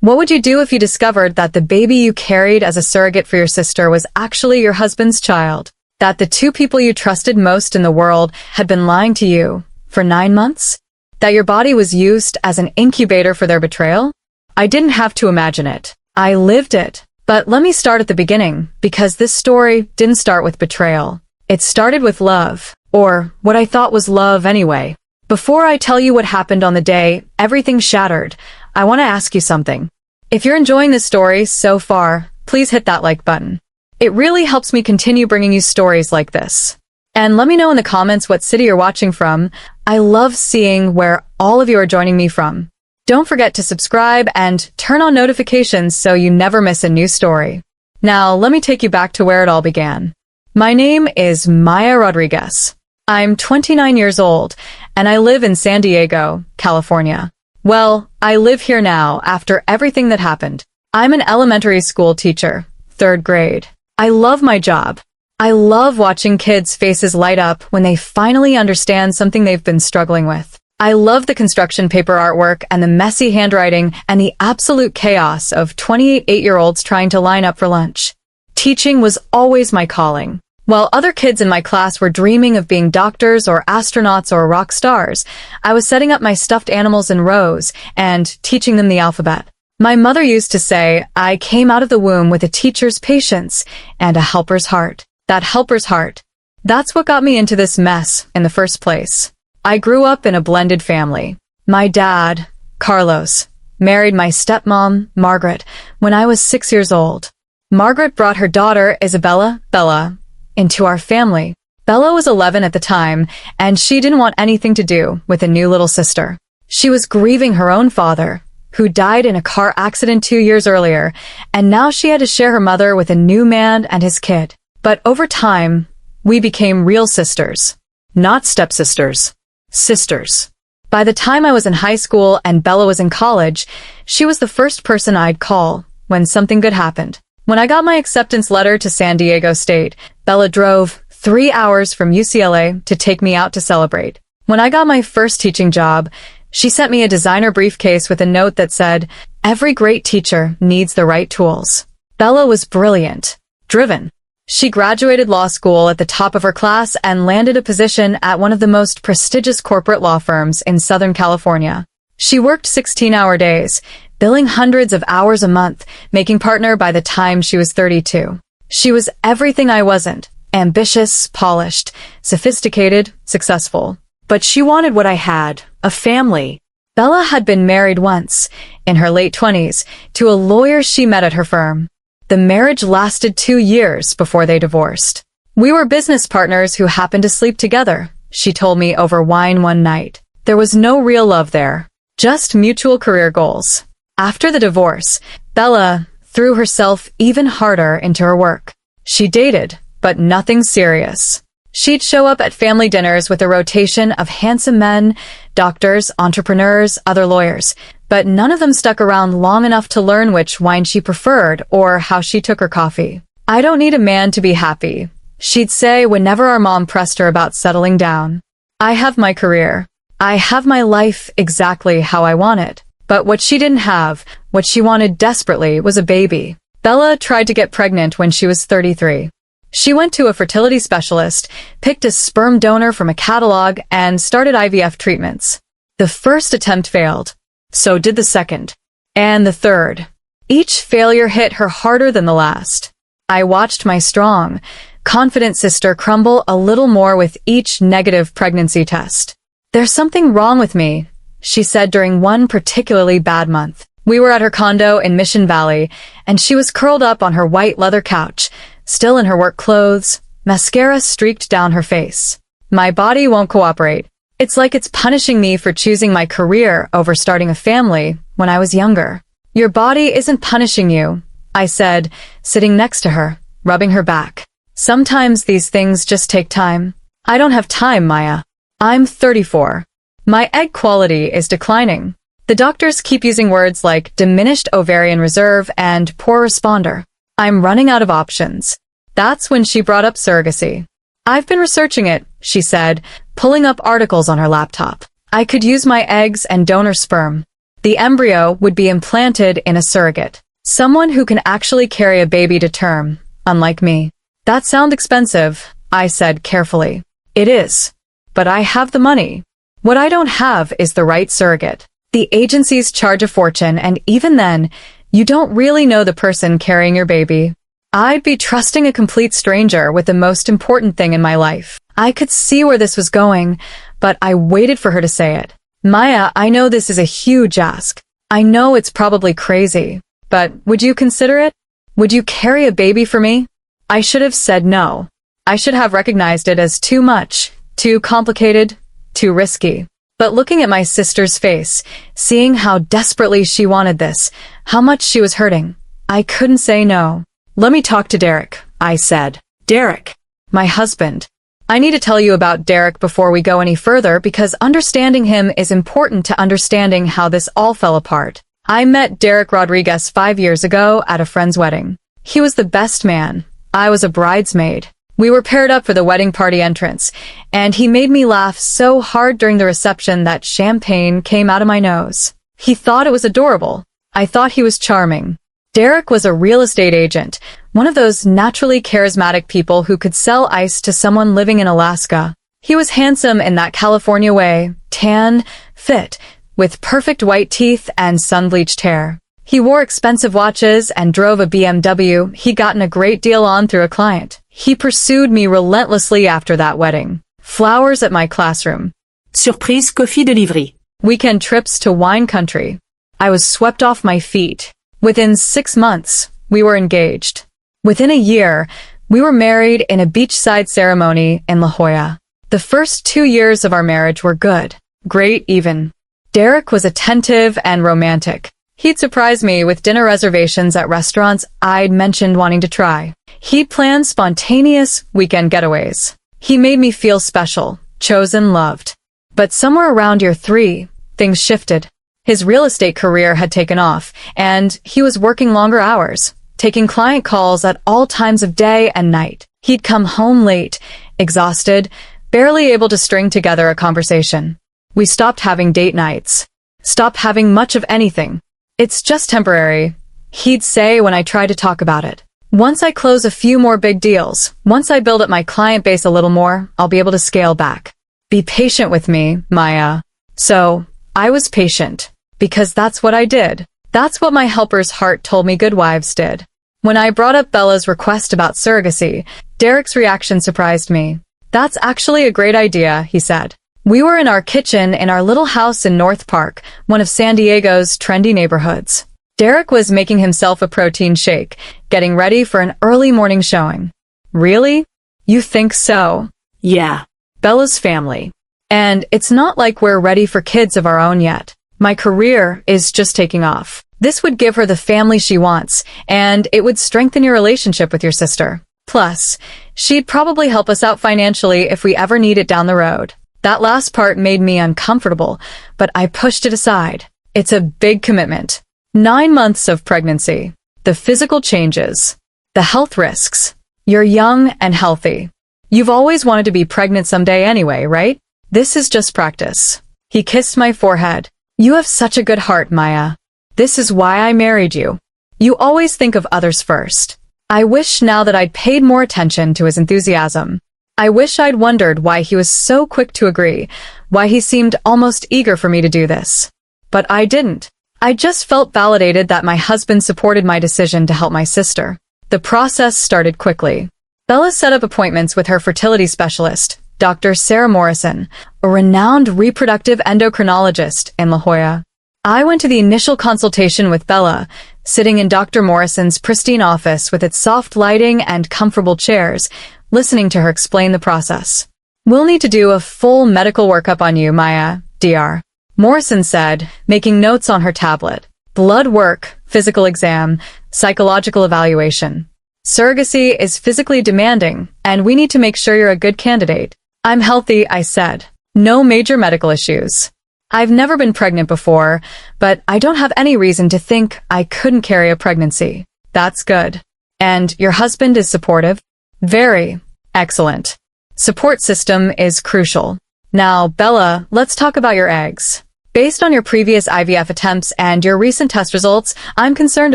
What would you do if you discovered that the baby you carried as a surrogate for your sister was actually your husband's child? That the two people you trusted most in the world had been lying to you for 9 months? That your body was used as an incubator for their betrayal? I didn't have to imagine it. I lived it. But let me start at the beginning, because this story didn't start with betrayal. It started with love, or what I thought was love anyway. Before I tell you what happened on the day everything shattered, I want to ask you something. If you're enjoying this story so far, please hit that like button. It really helps me continue bringing you stories like this. And let me know in the comments what city you're watching from. I love seeing where all of you are joining me from. Don't forget to subscribe and turn on notifications so you never miss a new story. Now, let me take you back to where it all began. My name is Maya Rodriguez. I'm 29 years old, and I live in San Diego, California. Well, I live here now after everything that happened. I'm an elementary school teacher, 3rd grade. I love my job. I love watching kids' faces light up when they finally understand something they've been struggling with. I love the construction paper artwork and the messy handwriting and the absolute chaos of 28 8-year-olds trying to line up for lunch. Teaching was always my calling. While other kids in my class were dreaming of being doctors or astronauts or rock stars, I was setting up my stuffed animals in rows and teaching them the alphabet. My mother used to say, I came out of the womb with a teacher's patience and a helper's heart. That helper's heart. That's what got me into this mess in the first place. I grew up in a blended family. My dad, Carlos, married my stepmom, Margaret, when I was 6 years old. Margaret brought her daughter, Isabella, Bella, into our family. Bella was 11 at the time, and she didn't want anything to do with a new little sister. She was grieving her own father, who died in a car accident 2 years earlier, and now she had to share her mother with a new man and his kid. But over time, we became real sisters. Not stepsisters. Sisters. By the time I was in high school and Bella was in college, she was the first person I'd call when something good happened. When I got my acceptance letter to San Diego State, Bella drove 3 hours from UCLA to take me out to celebrate. When I got my first teaching job, she sent me a designer briefcase with a note that said, "Every great teacher needs the right tools." Bella was brilliant, driven. She graduated law school at the top of her class and landed a position at one of the most prestigious corporate law firms in Southern California. She worked 16-hour days, billing hundreds of hours a month, making partner by the time she was 32. She was everything I wasn't: ambitious, polished, sophisticated, successful. But she wanted what I had, a family. Bella had been married once, in her late 20s, to a lawyer she met at her firm. The marriage lasted 2 years before they divorced. We were business partners who happened to sleep together, she told me over wine one night. There was no real love there, just mutual career goals. After the divorce, Bella threw herself even harder into her work. She dated, but nothing serious. She'd show up at family dinners with a rotation of handsome men, doctors, entrepreneurs, other lawyers, but none of them stuck around long enough to learn which wine she preferred or how she took her coffee. "I don't need a man to be happy," she'd say whenever our mom pressed her about settling down. "I have my career. I have my life exactly how I want it." But what she didn't have, what she wanted desperately, was a baby. Bella tried to get pregnant when she was 33. She went to a fertility specialist, picked a sperm donor from a catalog, and started IVF treatments. The first attempt failed. So did the second. And the third. Each failure hit her harder than the last. I watched my strong, confident sister crumble a little more with each negative pregnancy test. "There's something wrong with me," she said during one particularly bad month. We were at her condo in Mission Valley, and she was curled up on her white leather couch, still in her work clothes, mascara streaked down her face. "My body won't cooperate. It's like it's punishing me for choosing my career over starting a family when I was younger." "Your body isn't punishing you," I said, sitting next to her, rubbing her back. "Sometimes these things just take time." "I don't have time, Maya. I'm 34. My egg quality is declining. The doctors keep using words like diminished ovarian reserve and poor responder. I'm running out of options." That's when she brought up surrogacy. "I've been researching it," she said, pulling up articles on her laptop. "I could use my eggs and donor sperm. The embryo would be implanted in a surrogate, someone who can actually carry a baby to term, unlike me. That sounds expensive, I said carefully. It is. But I have the money. What I don't have is the right surrogate. The agencies charge a fortune, and even then, you don't really know the person carrying your baby. I'd be trusting a complete stranger with the most important thing in my life. I could see where this was going, but I waited for her to say it. Maya, I know this is a huge ask. I know it's probably crazy, but would you consider it? Would you carry a baby for me? I should have said no. I should have recognized it as too much, too complicated, too risky. But looking at my sister's face, seeing how desperately she wanted this, how much she was hurting, I couldn't say no. Let me talk to Derek, I said. Derek, my husband. I need to tell you about Derek before we go any further because understanding him is important to understanding how this all fell apart. I met Derek Rodriguez 5 years ago at a friend's wedding. He was the best man. I was a bridesmaid. We were paired up for the wedding party entrance, and he made me laugh so hard during the reception that champagne came out of my nose. He thought it was adorable. I thought he was charming. Derek was a real estate agent, one of those naturally charismatic people who could sell ice to someone living in Alaska. He was handsome in that California way, tan, fit, with perfect white teeth and sun-bleached hair. He wore expensive watches and drove a BMW he'd gotten a great deal on through a client. He pursued me relentlessly after that wedding. Flowers at my classroom. Surprise coffee delivery. Weekend trips to wine country. I was swept off my feet. Within 6 months, we were engaged. Within a year, we were married in a beachside ceremony in La Jolla. The first 2 years of our marriage were good. Great even. Derek was attentive and romantic. He'd surprise me with dinner reservations at restaurants I'd mentioned wanting to try. He'd plan spontaneous weekend getaways. He made me feel special, chosen, loved. But somewhere around year 3, things shifted. His real estate career had taken off, and he was working longer hours, taking client calls at all times of day and night. He'd come home late, exhausted, barely able to string together a conversation. We stopped having date nights. Stopped having much of anything. It's just temporary, he'd say when I tried to talk about it. Once I close a few more big deals, once I build up my client base a little more, I'll be able to scale back. Be patient with me, Maya. So, I was patient. Because that's what I did. That's what my helper's heart told me good wives did. When I brought up Bella's request about surrogacy, Derek's reaction surprised me. That's actually a great idea, he said. We were in our kitchen in our little house in North Park, one of San Diego's trendy neighborhoods. Derek was making himself a protein shake, getting ready for an early morning showing. Really? You think so? Yeah. Bella's family. And it's not like we're ready for kids of our own yet. My career is just taking off. This would give her the family she wants, and it would strengthen your relationship with your sister. Plus, she'd probably help us out financially if we ever need it down the road. That last part made me uncomfortable, but I pushed it aside. It's a big commitment. 9 months of pregnancy. The physical changes. The health risks. You're young and healthy. You've always wanted to be pregnant someday anyway, right? This is just practice. He kissed my forehead. You have such a good heart, Maya. This is why I married you. You always think of others first. I wish now that I'd paid more attention to his enthusiasm. I wish I'd wondered why he was so quick to agree, why he seemed almost eager for me to do this. But I didn't. I just felt validated that my husband supported my decision to help my sister. The process started quickly. Bella set up appointments with her fertility specialist, Dr. Sarah Morrison, a renowned reproductive endocrinologist in La Jolla. I went to the initial consultation with Bella, sitting in Dr. Morrison's pristine office with its soft lighting and comfortable chairs, listening to her explain the process. We'll need to do a full medical workup on you, Maya, Dr. Morrison said, making notes on her tablet. Blood work, physical exam, psychological evaluation. Surrogacy is physically demanding, and we need to make sure you're a good candidate. I'm healthy, I said. No major medical issues. I've never been pregnant before, but I don't have any reason to think I couldn't carry a pregnancy. That's good. And your husband is supportive? Very. Excellent. Support system is crucial. Now, Bella, let's talk about your eggs. Based on your previous IVF attempts and your recent test results, I'm concerned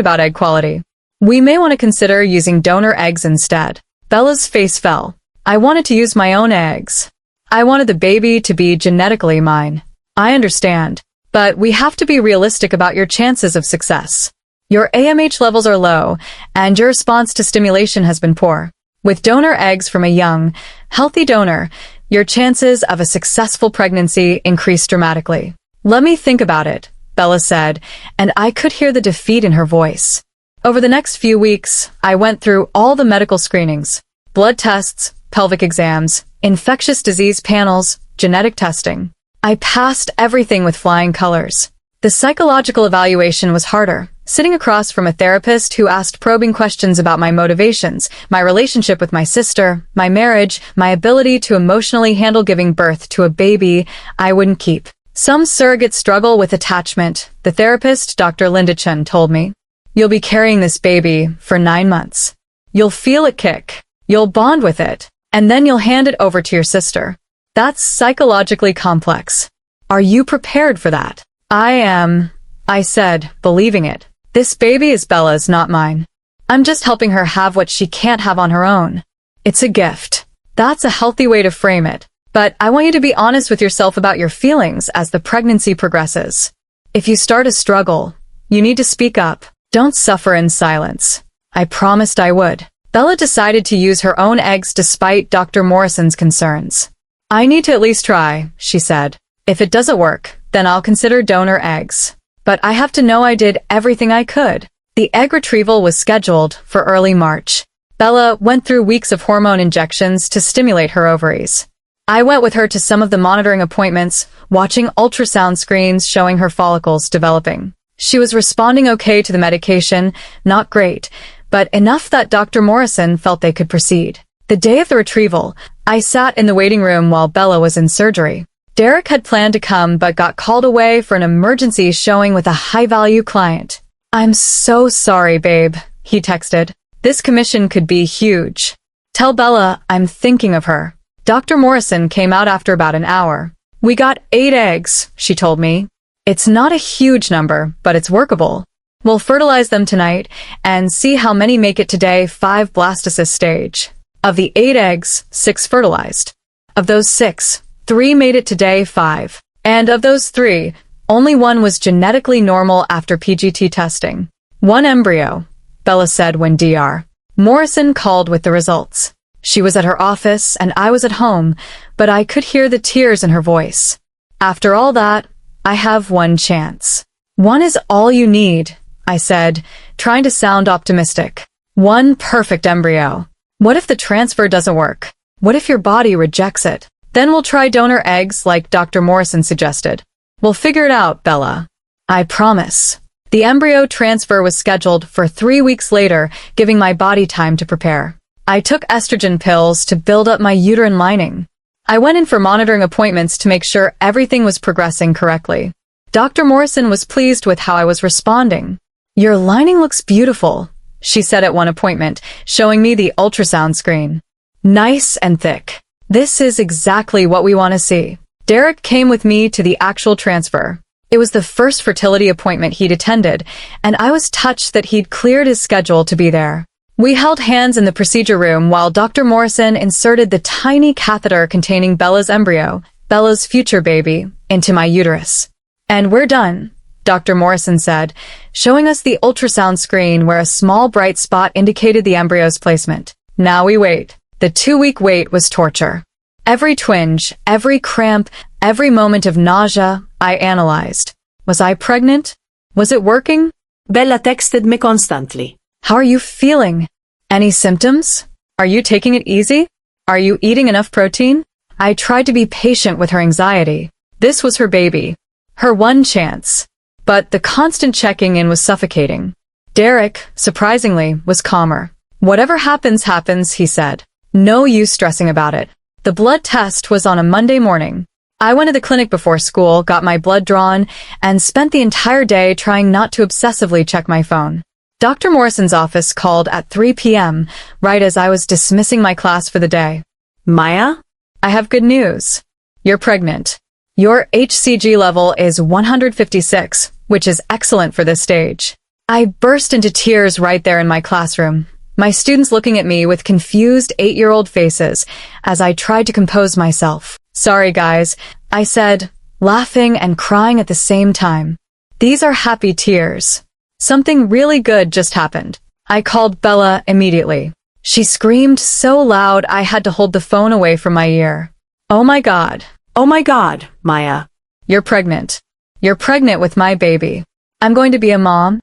about egg quality. We may want to consider using donor eggs instead. Bella's face fell. I wanted to use my own eggs. I wanted the baby to be genetically mine. I understand, but we have to be realistic about your chances of success. Your AMH levels are low, and your response to stimulation has been poor. With donor eggs from a young, healthy donor, your chances of a successful pregnancy increase dramatically. Let me think about it, Bella said, and I could hear the defeat in her voice. Over the next few weeks, I went through all the medical screenings, blood tests, pelvic exams, infectious disease panels, genetic testing. I passed everything with flying colors. The psychological evaluation was harder, sitting across from a therapist who asked probing questions about my motivations, my relationship with my sister, my marriage, my ability to emotionally handle giving birth to a baby I wouldn't keep. Some surrogates struggle with attachment, the therapist, Dr. Linda Chen, told me. You'll be carrying this baby for 9 months. You'll feel it kick. You'll bond with it, and then you'll hand it over to your sister. That's psychologically complex. Are you prepared for that? I am, I said, believing it. This baby is Bella's, not mine. I'm just helping her have what she can't have on her own. It's a gift. That's a healthy way to frame it. But I want you to be honest with yourself about your feelings as the pregnancy progresses. If you start a struggle, you need to speak up. Don't suffer in silence. I promised I would. Bella decided to use her own eggs despite Dr. Morrison's concerns. I need to at least try, she said. If it doesn't work, then I'll consider donor eggs. But I have to know I did everything I could. The egg retrieval was scheduled for early March. Bella went through weeks of hormone injections to stimulate her ovaries. I went with her to some of the monitoring appointments, watching ultrasound screens showing her follicles developing. She was responding okay to the medication, not great, but enough that Dr. Morrison felt they could proceed. The day of the retrieval, I sat in the waiting room while Bella was in surgery. Derek had planned to come but got called away for an emergency showing with a high-value client. I'm so sorry, babe, he texted. This commission could be huge. Tell Bella I'm thinking of her. Dr. Morrison came out after about an hour. We got 8 eggs, she told me. It's not a huge number, but it's workable. We'll fertilize them tonight and see how many make it to day 5 blastocyst stage. Of the 8 eggs, 6 fertilized. Of those 6, 3 made it to day 5. And of those 3, only 1 was genetically normal after PGT testing. 1 embryo, Bella said when Dr. Morrison called with the results. She was at her office and I was at home, but I could hear the tears in her voice. After all that, I have 1 chance. 1 is all you need, I said, trying to sound optimistic. 1 perfect embryo. What if the transfer doesn't work? What if your body rejects it? Then we'll try donor eggs like Dr. Morrison suggested. We'll figure it out, Bella. I promise. The embryo transfer was scheduled for 3 weeks later, giving my body time to prepare. I took estrogen pills to build up my uterine lining. I went in for monitoring appointments to make sure everything was progressing correctly. Dr. Morrison was pleased with how I was responding. Your lining looks beautiful, she said at one appointment, showing me the ultrasound screen. Nice and thick. This is exactly what we want to see. Derek came with me to the actual transfer. It was the first fertility appointment he'd attended, and I was touched that he'd cleared his schedule to be there. We held hands in the procedure room while Dr. Morrison inserted the tiny catheter containing Bella's embryo, Bella's future baby, into my uterus. And we're done, Dr. Morrison said, showing us the ultrasound screen where a small bright spot indicated the embryo's placement. Now we wait. The 2-week wait was torture. Every twinge, every cramp, every moment of nausea, I analyzed. Was I pregnant? Was it working? Bella texted me constantly. How are you feeling? Any symptoms? Are you taking it easy? Are you eating enough protein? I tried to be patient with her anxiety. This was her baby. Her 1 chance. But the constant checking in was suffocating. Derek, surprisingly, was calmer. Whatever happens, happens, he said. No use stressing about it. The blood test was on a Monday morning. I went to the clinic before school, got my blood drawn, and spent the entire day trying not to obsessively check my phone. Dr. Morrison's office called at 3 p.m., right as I was dismissing my class for the day. Maya? I have good news. You're pregnant. Your HCG level is 156, which is excellent for this stage. I burst into tears right there in my classroom, my students looking at me with confused 8-year-old faces as I tried to compose myself. Sorry, guys, I said, laughing and crying at the same time. These are happy tears. Something really good just happened. I called Bella immediately. She screamed so loud I had to hold the phone away from my ear. Oh my God. Oh my God, Maya. You're pregnant. You're pregnant with my baby. I'm going to be a mom.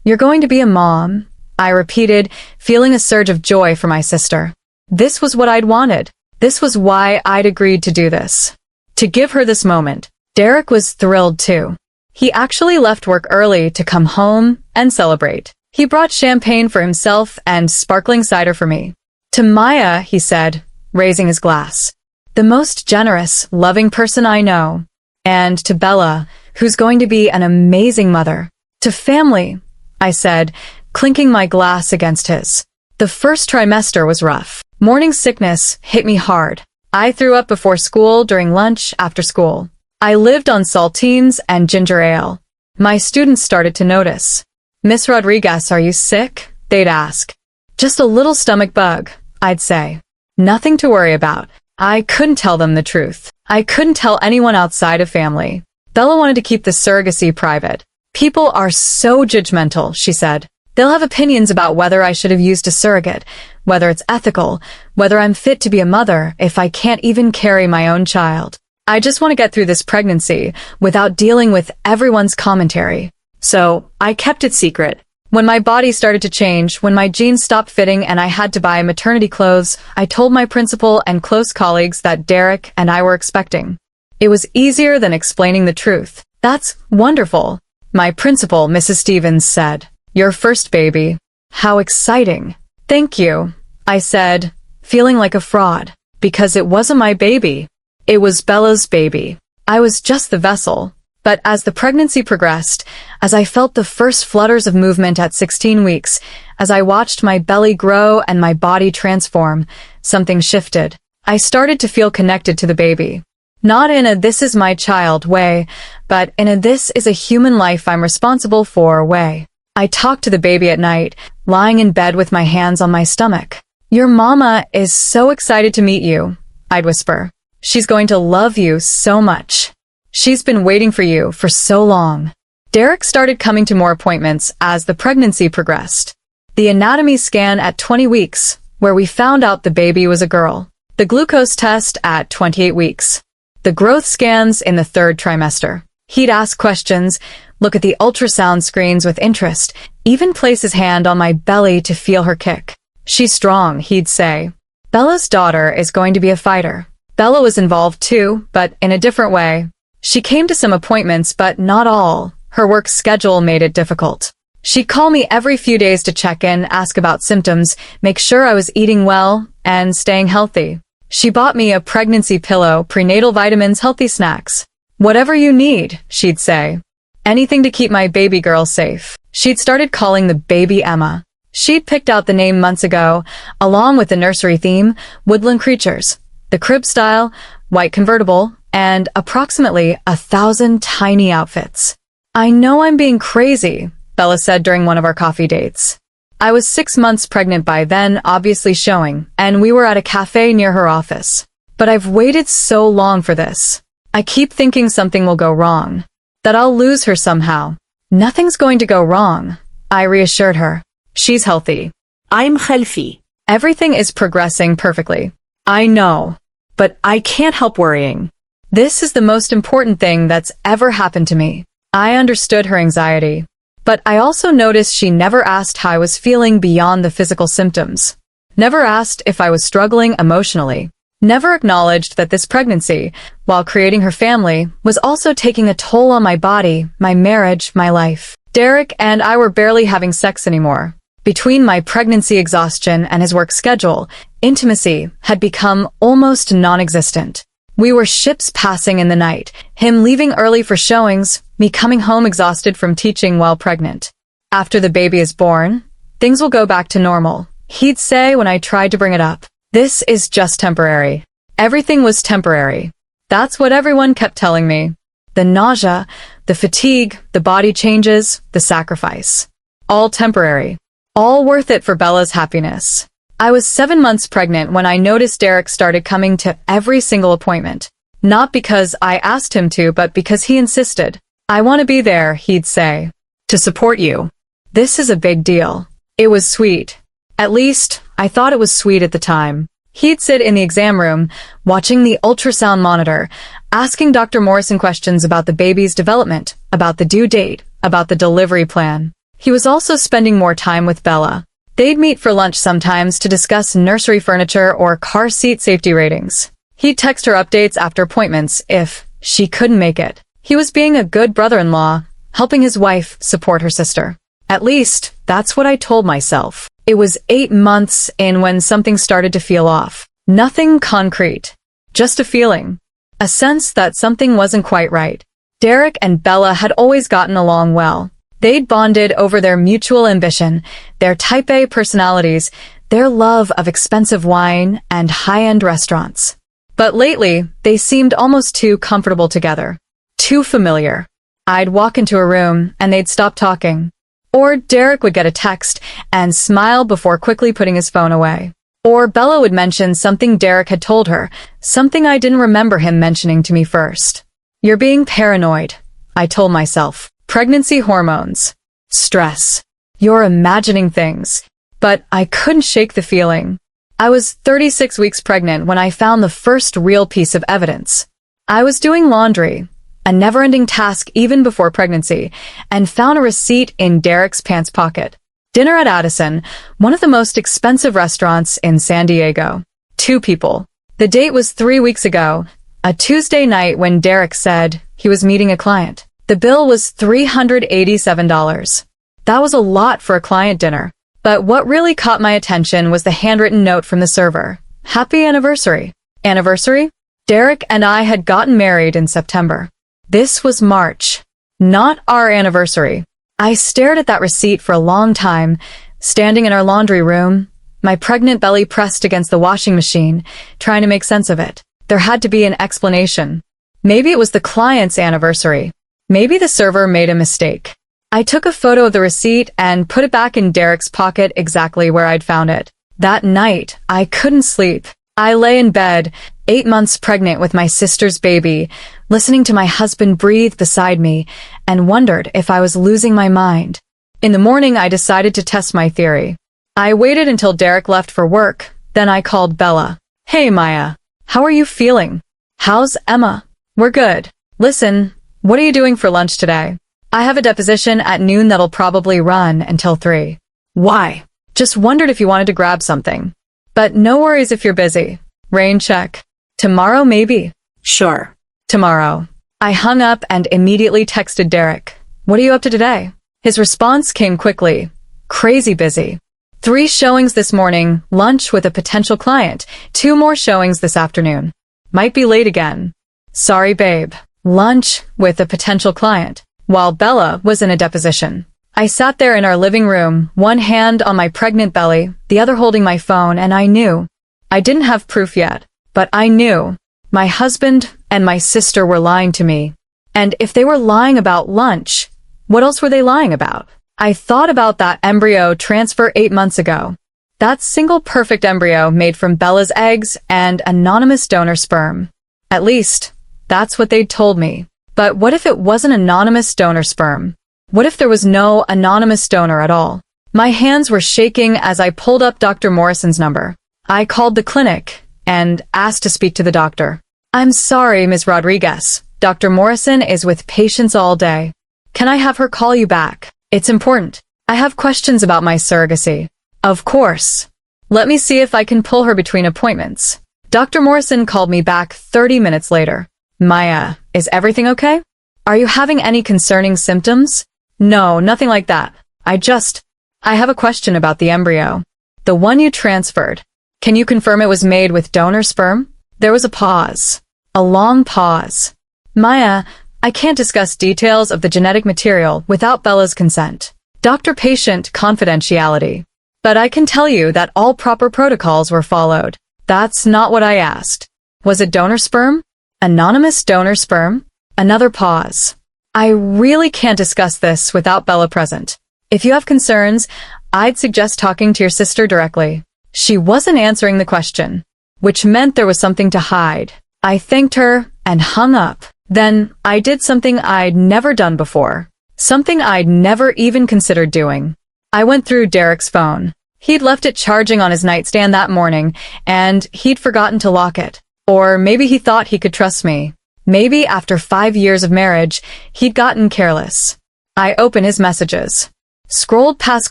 You're going to be a mom, I repeated, feeling a surge of joy for my sister. This was what I'd wanted. This was why I'd agreed to do this. To give her this moment. Derek was thrilled too. He actually left work early to come home and celebrate. He brought champagne for himself and sparkling cider for me. To Maya, he said, raising his glass. The most generous, loving person I know. And to Bella, who's going to be an amazing mother. To family, I said, clinking my glass against his. The first trimester was rough. Morning sickness hit me hard. I threw up before school, during lunch, after school. I lived on saltines and ginger ale. My students started to notice. Miss Rodriguez, are you sick? They'd ask. Just a little stomach bug, I'd say. Nothing to worry about. I couldn't tell them the truth. I couldn't tell anyone outside of family. Bella wanted to keep the surrogacy private. People are so judgmental, she said. They'll have opinions about whether I should have used a surrogate, whether it's ethical, whether I'm fit to be a mother if I can't even carry my own child. I just want to get through this pregnancy without dealing with everyone's commentary. So, I kept it secret. When my body started to change, when my jeans stopped fitting and I had to buy maternity clothes, I told my principal and close colleagues that Derek and I were expecting. It was easier than explaining the truth. That's wonderful, my principal, Mrs. Stevens, said. Your first baby. How exciting. Thank you, I said, feeling like a fraud, because it wasn't my baby. It was Bella's baby. I was just the vessel. But as the pregnancy progressed, as I felt the first flutters of movement at 16 weeks, as I watched my belly grow and my body transform, something shifted. I started to feel connected to the baby. Not in a this is my child way, but in a this is a human life I'm responsible for way. I talked to the baby at night, lying in bed with my hands on my stomach. Your mama is so excited to meet you, I'd whisper. She's going to love you so much. She's been waiting for you for so long. Derek started coming to more appointments as the pregnancy progressed. The anatomy scan at 20 weeks, where we found out the baby was a girl. The glucose test at 28 weeks. The growth scans in the 3rd trimester. He'd ask questions, look at the ultrasound screens with interest, even place his hand on my belly to feel her kick. She's strong, he'd say. Bella's daughter is going to be a fighter. Bella was involved too, but in a different way. She came to some appointments, but not all. Her work schedule made it difficult. She'd call me every few days to check in, ask about symptoms, make sure I was eating well, and staying healthy. She bought me a pregnancy pillow, prenatal vitamins, healthy snacks. Whatever you need, she'd say. Anything to keep my baby girl safe. She'd started calling the baby Emma. She'd picked out the name months ago, along with the nursery theme, woodland creatures, the crib style, white convertible, and approximately 1,000 tiny outfits. I know I'm being crazy, Bella said during one of our coffee dates. I was 6 months pregnant by then, obviously showing, and we were at a cafe near her office. But I've waited so long for this. I keep thinking something will go wrong, that I'll lose her somehow. Nothing's going to go wrong, I reassured her. She's healthy. I'm healthy. Everything is progressing perfectly. I know, but I can't help worrying. This is the most important thing that's ever happened to me. I understood her anxiety, but I also noticed she never asked how I was feeling beyond the physical symptoms. Never asked if I was struggling emotionally. Never acknowledged that this pregnancy, while creating her family, was also taking a toll on my body, my marriage, my life. Derek and I were barely having sex anymore. Between my pregnancy exhaustion and his work schedule, intimacy had become almost non-existent. We were ships passing in the night, him leaving early for showings, me coming home exhausted from teaching while pregnant. After the baby is born, things will go back to normal, he'd say when I tried to bring it up. This is just temporary. Everything was temporary. That's what everyone kept telling me. The nausea, the fatigue, the body changes, the sacrifice. All temporary. All worth it for Bella's happiness. I was 7 months pregnant when I noticed Derek started coming to every single appointment. Not because I asked him to, but because he insisted. I want to be there, he'd say. To support you. This is a big deal. It was sweet. At least, I thought it was sweet at the time. He'd sit in the exam room, watching the ultrasound monitor, asking Dr. Morrison questions about the baby's development, about the due date, about the delivery plan. He was also spending more time with Bella. They'd meet for lunch sometimes to discuss nursery furniture or car seat safety ratings. He'd text her updates after appointments if she couldn't make it. He was being a good brother-in-law, helping his wife support her sister. At least, that's what I told myself. It was 8 months in when something started to feel off. Nothing concrete. Just a feeling. A sense that something wasn't quite right. Derek and Bella had always gotten along well. They'd bonded over their mutual ambition, their type A personalities, their love of expensive wine and high-end restaurants. But lately, they seemed almost too comfortable together. Too familiar. I'd walk into a room and they'd stop talking. Or Derek would get a text and smile before quickly putting his phone away. Or Bella would mention something Derek had told her, something I didn't remember him mentioning to me first. You're being paranoid, I told myself. Pregnancy hormones. Stress. You're imagining things. But I couldn't shake the feeling. I was 36 weeks pregnant when I found the first real piece of evidence. I was doing laundry, a never-ending task even before pregnancy, and found a receipt in Derek's pants pocket. Dinner at Addison, one of the most expensive restaurants in San Diego. 2 people. The date was 3 weeks ago, a Tuesday night when Derek said he was meeting a client. The bill was $387. That was a lot for a client dinner. But what really caught my attention was the handwritten note from the server. Happy anniversary. Anniversary? Derek and I had gotten married in September. This was March, not our anniversary. I stared at that receipt for a long time, standing in our laundry room, my pregnant belly pressed against the washing machine, trying to make sense of it. There had to be an explanation. Maybe it was the client's anniversary. Maybe the server made a mistake. I took a photo of the receipt and put it back in Derek's pocket exactly where I'd found it. That night, I couldn't sleep. I lay in bed, 8 months pregnant with my sister's baby, listening to my husband breathe beside me, and wondered if I was losing my mind. In the morning, I decided to test my theory. I waited until Derek left for work, then I called Bella. Hey, Maya. How are you feeling? How's Emma? We're good. Listen, what are you doing for lunch today? I have a deposition at noon that'll probably run until 3. Why? Just wondered if you wanted to grab something. But no worries if you're busy. Rain check. Tomorrow maybe. Sure. Tomorrow. I hung up and immediately texted Derek. What are you up to today? His response came quickly. Crazy busy. 3 showings this morning, lunch with a potential client, 2 more showings this afternoon. Might be late again. Sorry, babe. Lunch with a potential client. While Bella was in a deposition. I sat there in our living room, one hand on my pregnant belly, the other holding my phone, and I knew. I didn't have proof yet, but I knew. My husband and my sister were lying to me. And if they were lying about lunch, what else were they lying about? I thought about that embryo transfer 8 months ago. That single perfect embryo made from Bella's eggs and anonymous donor sperm. At least, that's what they'd told me. But what if it wasn't anonymous donor sperm? What if there was no anonymous donor at all? My hands were shaking as I pulled up Dr. Morrison's number. I called the clinic and asked to speak to the doctor. I'm sorry, Ms. Rodriguez. Dr. Morrison is with patients all day. Can I have her call you back? It's important. I have questions about my surrogacy. Of course. Let me see if I can pull her between appointments. Dr. Morrison called me back 30 minutes later. Maya, is everything okay? Are you having any concerning symptoms? No, nothing like that. I have a question about the embryo. The one you transferred. Can you confirm it was made with donor sperm? There was a pause. A long pause. Maya, I can't discuss details of the genetic material without Bella's consent. Doctor-patient confidentiality. But I can tell you that all proper protocols were followed. That's not what I asked. Was it donor sperm? Anonymous donor sperm? Another pause. I really can't discuss this without Bella present. If you have concerns, I'd suggest talking to your sister directly. She wasn't answering the question, which meant there was something to hide. I thanked her and hung up. Then I did something I'd never done before. Something I'd never even considered doing. I went through Derek's phone. He'd left it charging on his nightstand that morning, and he'd forgotten to lock it. Or maybe he thought he could trust me. Maybe after 5 years of marriage, he'd gotten careless. I opened his messages, scrolled past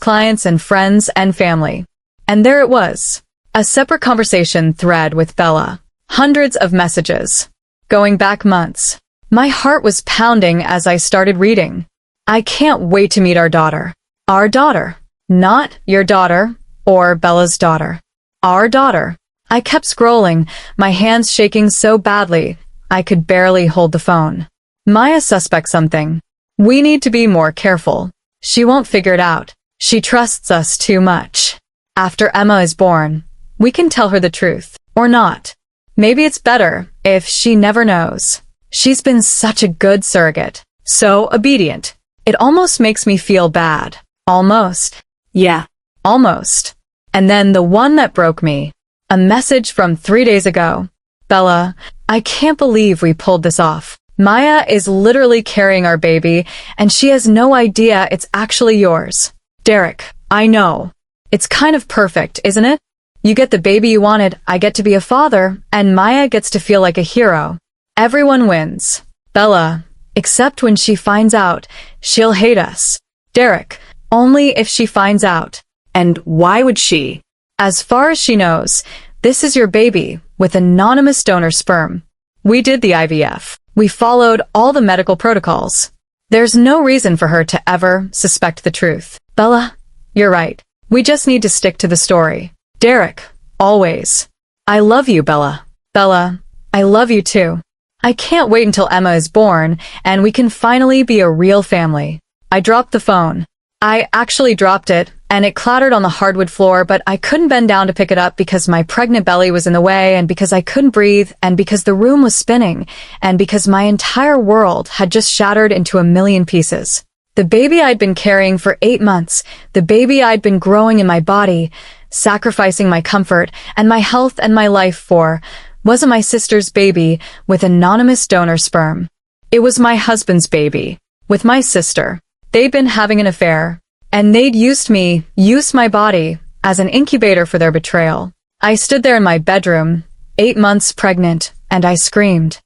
clients and friends and family. And there it was. A separate conversation thread with Bella. Hundreds of messages. Going back months. My heart was pounding as I started reading. I can't wait to meet our daughter. Our daughter. Not your daughter or Bella's daughter. Our daughter. I kept scrolling, my hands shaking so badly I could barely hold the phone. Maya suspects something. We need to be more careful. She won't figure it out. She trusts us too much. After Emma is born, we can tell her the truth. Or not. Maybe it's better if she never knows. She's been such a good surrogate. So obedient. It almost makes me feel bad. Almost. Yeah. Almost. And then the one that broke me. A message from 3 days ago. Bella, I can't believe we pulled this off. Maya is literally carrying our baby, and she has no idea it's actually yours. Derek, I know. It's kind of perfect, isn't it? You get the baby you wanted, I get to be a father, and Maya gets to feel like a hero. Everyone wins. Bella, except when she finds out, she'll hate us. Derek, only if she finds out. And why would she? As far as she knows, this is your baby, with anonymous donor sperm. We did the IVF. We followed all the medical protocols. There's no reason for her to ever suspect the truth. Bella, you're right. We just need to stick to the story. Derek, always. I love you, Bella. Bella, I love you too. I can't wait until Emma is born, and we can finally be a real family. I dropped the phone. I actually dropped it, and it clattered on the hardwood floor, but I couldn't bend down to pick it up because my pregnant belly was in the way, and because I couldn't breathe, and because the room was spinning, and because my entire world had just shattered into a million pieces. The baby I'd been carrying for 8 months, the baby I'd been growing in my body, sacrificing my comfort and my health and my life for, wasn't my sister's baby with anonymous donor sperm. It was my husband's baby, with my sister. They'd been having an affair, and they'd used my body, as an incubator for their betrayal. I stood there in my bedroom, 8 months pregnant, and I screamed.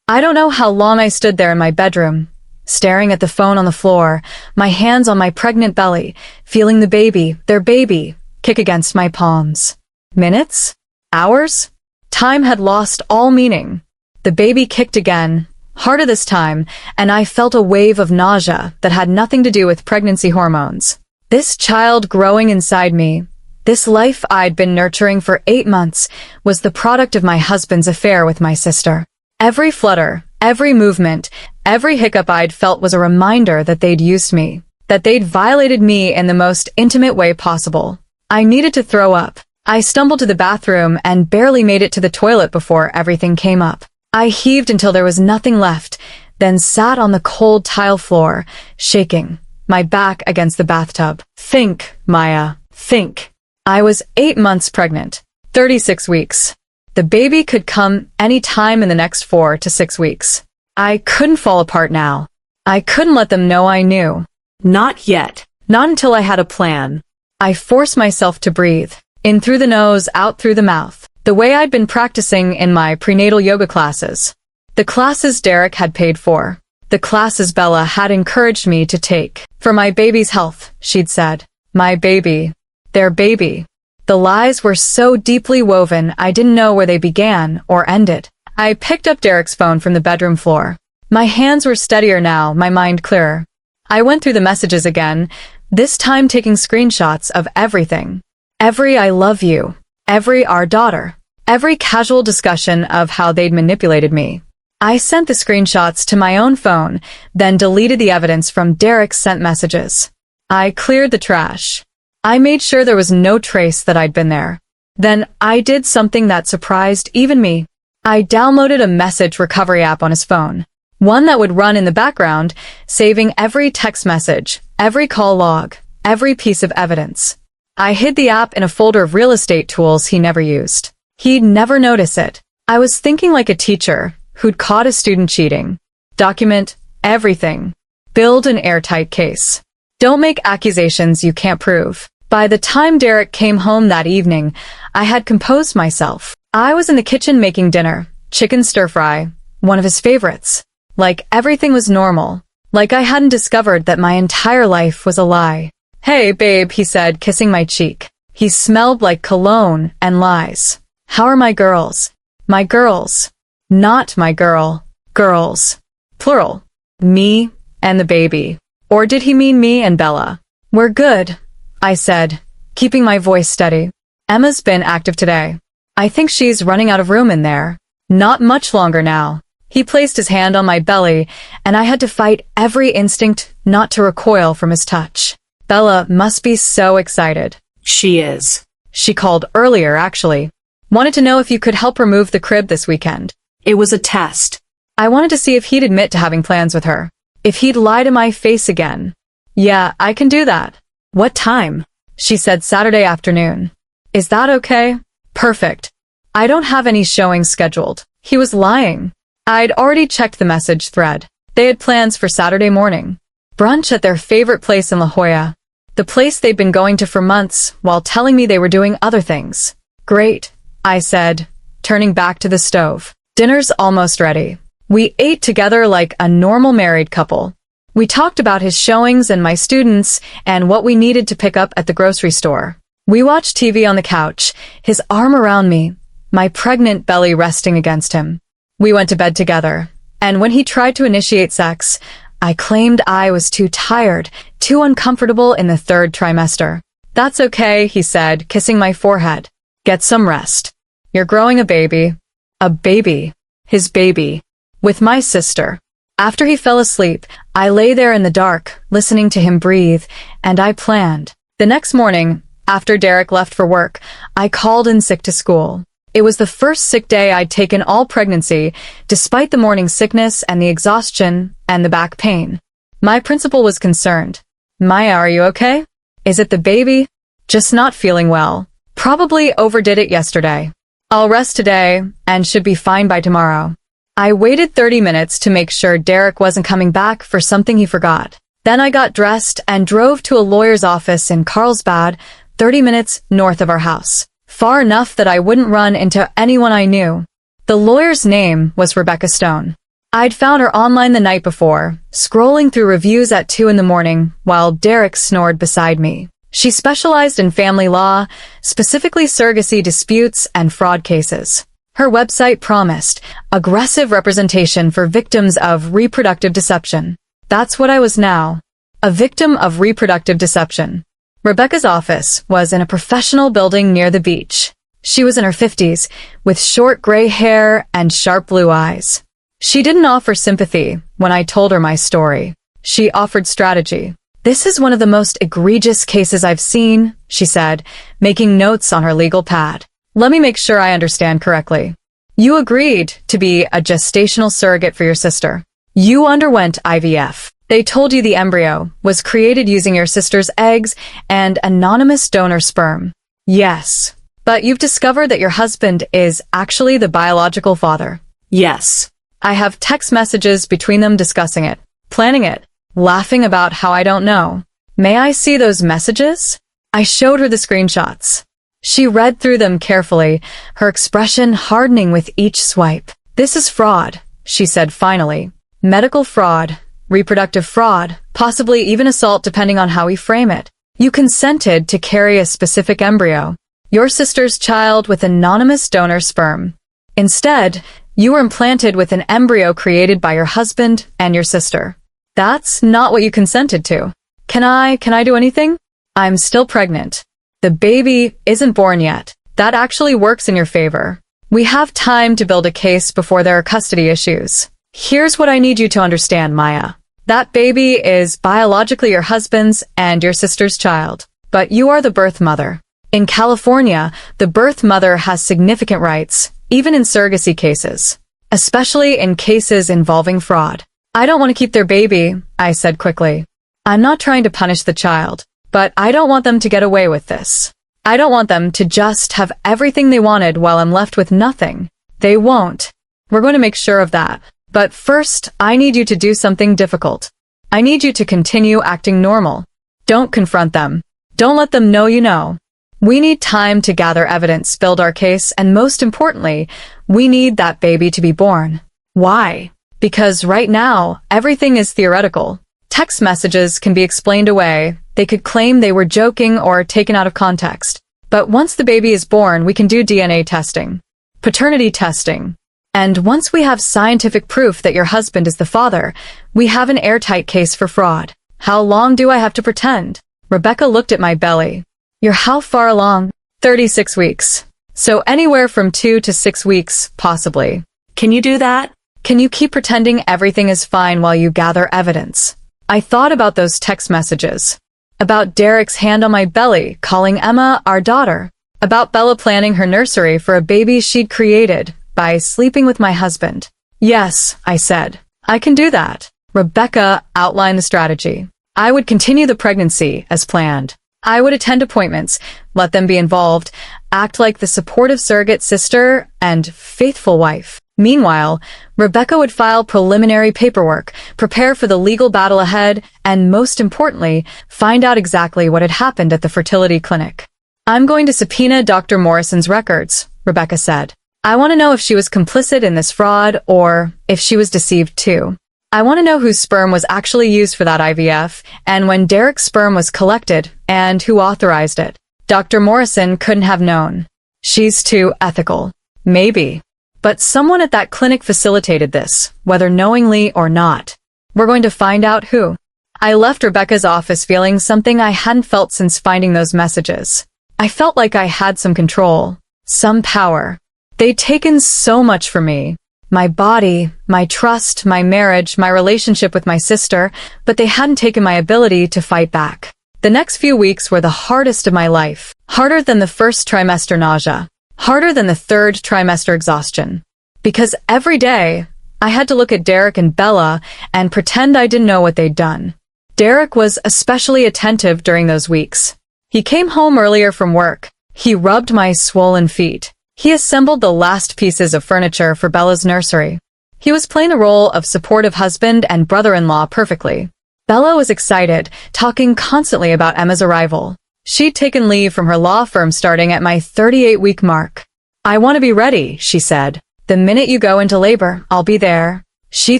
I don't know how long I stood there in my bedroom, staring at the phone on the floor, my hands on my pregnant belly, feeling the baby, their baby, kick against my palms. Minutes? Hours? Time had lost all meaning. The baby kicked again, harder this time, and I felt a wave of nausea that had nothing to do with pregnancy hormones. This child growing inside me, this life I'd been nurturing for 8 months, was the product of my husband's affair with my sister. Every flutter, every movement, every hiccup I'd felt was a reminder that they'd used me, that they'd violated me in the most intimate way possible. I needed to throw up. I stumbled to the bathroom and barely made it to the toilet before everything came up. I heaved until there was nothing left, then sat on the cold tile floor, shaking, my back against the bathtub. Think, Maya, think. I was 8 months pregnant, 36 weeks. The baby could come any time in the next 4 to 6 weeks. I couldn't fall apart now. I couldn't let them know I knew. Not yet. Not until I had a plan. I forced myself to breathe, in through the nose, out through the mouth, the way I'd been practicing in my prenatal yoga classes. The classes Derek had paid for. The classes Bella had encouraged me to take. For my baby's health, she'd said. My baby. Their baby. The lies were so deeply woven I didn't know where they began or ended. I picked up Derek's phone from the bedroom floor. My hands were steadier now, my mind clearer. I went through the messages again, this time taking screenshots of everything. Every I love you. Every our daughter. Every casual discussion of how they'd manipulated me. I sent the screenshots to my own phone, then deleted the evidence from Derek's sent messages. I cleared the trash. I made sure there was no trace that I'd been there. Then I did something that surprised even me. I downloaded a message recovery app on his phone. One that would run in the background, saving every text message, every call log, every piece of evidence. I hid the app in a folder of real estate tools he never used. He'd never notice it. I was thinking like a teacher who'd caught a student cheating. Document everything. Build an airtight case. Don't make accusations you can't prove. By the time Derek came home that evening, I had composed myself. I was in the kitchen making dinner, chicken stir-fry, one of his favorites. Like everything was normal. Like I hadn't discovered that my entire life was a lie. "Hey, babe," he said, kissing my cheek. He smelled like cologne and lies. "How are my girls?" My girls. Not my girl. Girls. Plural. Me and the baby. Or did he mean me and Bella? "We're good," I said, keeping my voice steady. "Emma's been active today. I think she's running out of room in there. Not much longer now." He placed his hand on my belly, and I had to fight every instinct not to recoil from his touch. "Bella must be so excited." She is. She called earlier, actually. Wanted to know if you could help her move the crib this weekend. It was a test. I wanted to see if he'd admit to having plans with her. If he'd lie to my face again. "Yeah, I can do that." What time? She said Saturday afternoon. "Is that okay?" "Perfect. I don't have any showings scheduled." He was lying. I'd already checked the message thread. They had plans for Saturday morning. Brunch at their favorite place in La Jolla. The place they'd been going to for months while telling me they were doing other things. "Great," I said, turning back to the stove. "Dinner's almost ready." We ate together like a normal married couple. We talked about his showings and my students and what we needed to pick up at the grocery store. We watched TV on the couch, his arm around me, my pregnant belly resting against him. We went to bed together, and when he tried to initiate sex, I claimed I was too tired, too uncomfortable in the third trimester. "That's okay," he said, kissing my forehead. "Get some rest. You're growing a baby." A baby. His baby. With my sister. After he fell asleep, I lay there in the dark, listening to him breathe, and I planned. The next morning, after Derek left for work, I called in sick to school. It was the first sick day I'd taken all pregnancy, despite the morning sickness and the exhaustion and the back pain. My principal was concerned. "Maya, are you okay? Is it the baby?" "Just not feeling well. Probably overdid it yesterday. I'll rest today and should be fine by tomorrow." I waited 30 minutes to make sure Derek wasn't coming back for something he forgot. Then I got dressed and drove to a lawyer's office in Carlsbad, 30 minutes north of our house. Far enough that I wouldn't run into anyone I knew. The lawyer's name was Rebecca Stone. I'd found her online the night before, scrolling through reviews at 2 in the morning while Derek snored beside me. She specialized in family law, specifically surrogacy disputes and fraud cases. Her website promised aggressive representation for victims of reproductive deception. That's what I was now. A victim of reproductive deception. Rebecca's office was in a professional building near the beach. She was in her 50s, with short gray hair and sharp blue eyes. She didn't offer sympathy when I told her my story. She offered strategy. "This is one of the most egregious cases I've seen," she said, making notes on her legal pad. "Let me make sure I understand correctly. You agreed to be a gestational surrogate for your sister. You underwent IVF. They told you the embryo was created using your sister's eggs and anonymous donor sperm. Yes. But you've discovered that your husband is actually the biological father." Yes. I have text messages between them discussing it, planning it, laughing about how I don't know. "May I see those messages?" I showed her the screenshots. She read through them carefully, her expression hardening with each swipe. "This is fraud," she said finally. "Medical fraud, reproductive fraud, possibly even assault depending on how we frame it. You consented to carry a specific embryo, your sister's child with anonymous donor sperm. Instead, you were implanted with an embryo created by your husband and your sister. That's not what you consented to. Can I do anything? I'm still pregnant. The baby isn't born yet. That actually works in your favor. We have time to build a case before there are custody issues. Here's what I need you to understand, Maya. That baby is biologically your husband's and your sister's child, but you are the birth mother. In California, the birth mother has significant rights, even in surrogacy cases, especially in cases involving fraud. I don't want to keep their baby, I said quickly. I'm not trying to punish the child, but I don't want them to get away with this. I don't want them to just have everything they wanted while I'm left with nothing. They won't. We're going to make sure of that. But first, I need you to do something difficult. I need you to continue acting normal. Don't confront them. Don't let them know you know. We need time to gather evidence, build our case, and most importantly, we need that baby to be born. Why? Because right now, everything is theoretical. Text messages can be explained away. They could claim they were joking or taken out of context. But once the baby is born, we can do DNA testing, paternity testing. And once we have scientific proof that your husband is the father, we have an airtight case for fraud. How long do I have to pretend? Rebecca looked at my belly. You're how far along? 36 weeks. So anywhere from 2 to 6 weeks, possibly. Can you do that? Can you keep pretending everything is fine while you gather evidence? I thought about those text messages. About Derek's hand on my belly, calling Emma our daughter. About Bella planning her nursery for a baby she'd created by sleeping with my husband. Yes, I said. I can do that. Rebecca outlined the strategy. I would continue the pregnancy as planned. I would attend appointments, let them be involved, act like the supportive surrogate sister and faithful wife. Meanwhile, Rebecca would file preliminary paperwork, prepare for the legal battle ahead, and most importantly, find out exactly what had happened at the fertility clinic. I'm going to subpoena Dr. Morrison's records, Rebecca said. I want to know if she was complicit in this fraud or if she was deceived too. I want to know whose sperm was actually used for that IVF and when Derek's sperm was collected and who authorized it. Dr. Morrison couldn't have known. She's too ethical. Maybe. But someone at that clinic facilitated this, whether knowingly or not. We're going to find out who. I left Rebecca's office feeling something I hadn't felt since finding those messages. I felt like I had some control, some power. They'd taken so much from me. My body, my trust, my marriage, my relationship with my sister, but they hadn't taken my ability to fight back. The next few weeks were the hardest of my life. Harder than the first trimester nausea. Harder than the third trimester exhaustion. Because every day, I had to look at Derek and Bella and pretend I didn't know what they'd done. Derek was especially attentive during those weeks. He came home earlier from work. He rubbed my swollen feet. He assembled the last pieces of furniture for Bella's nursery. He was playing the role of supportive husband and brother-in-law perfectly. Bella was excited, talking constantly about Emma's arrival. She'd taken leave from her law firm starting at my 38-week mark. I want to be ready, she said. The minute you go into labor, I'll be there. She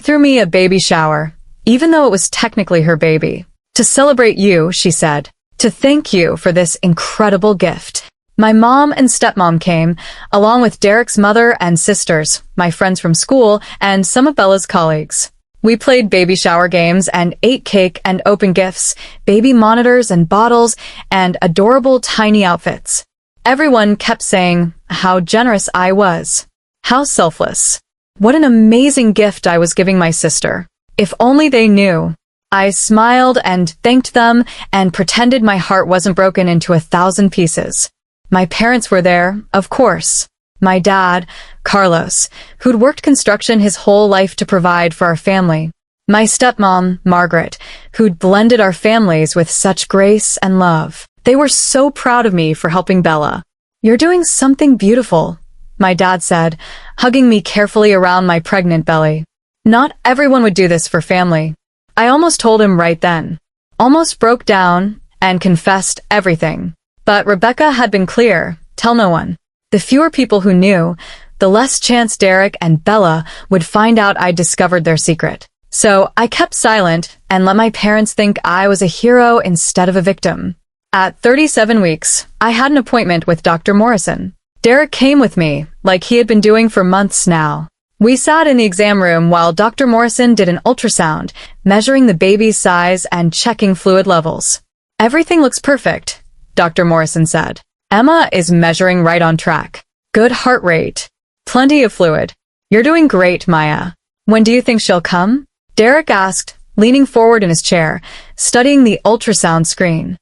threw me a baby shower, even though it was technically her baby. To celebrate you, she said. To thank you for this incredible gift. My mom and stepmom came, along with Derek's mother and sisters, my friends from school, and some of Bella's colleagues. We played baby shower games and ate cake and opened gifts, baby monitors and bottles, and adorable tiny outfits. Everyone kept saying how generous I was. How selfless. What an amazing gift I was giving my sister. If only they knew. I smiled and thanked them and pretended my heart wasn't broken into 1,000 pieces. My parents were there, of course. My dad, Carlos, who'd worked construction his whole life to provide for our family. My stepmom, Margaret, who'd blended our families with such grace and love. They were so proud of me for helping Bella. You're doing something beautiful, my dad said, hugging me carefully around my pregnant belly. Not everyone would do this for family. I almost told him right then. Almost broke down and confessed everything. But Rebecca had been clear, tell no one. The fewer people who knew, the less chance Derek and Bella would find out I'd discovered their secret. So I kept silent and let my parents think I was a hero instead of a victim. At 37 weeks, I had an appointment with Dr. Morrison. Derek came with me, like he had been doing for months now. We sat in the exam room while Dr. Morrison did an ultrasound, measuring the baby's size and checking fluid levels. Everything looks perfect, Dr. Morrison said. Emma is measuring right on track. Good heart rate. Plenty of fluid. You're doing great, Maya. When do you think she'll come? Derek asked, leaning forward in his chair, studying the ultrasound screen.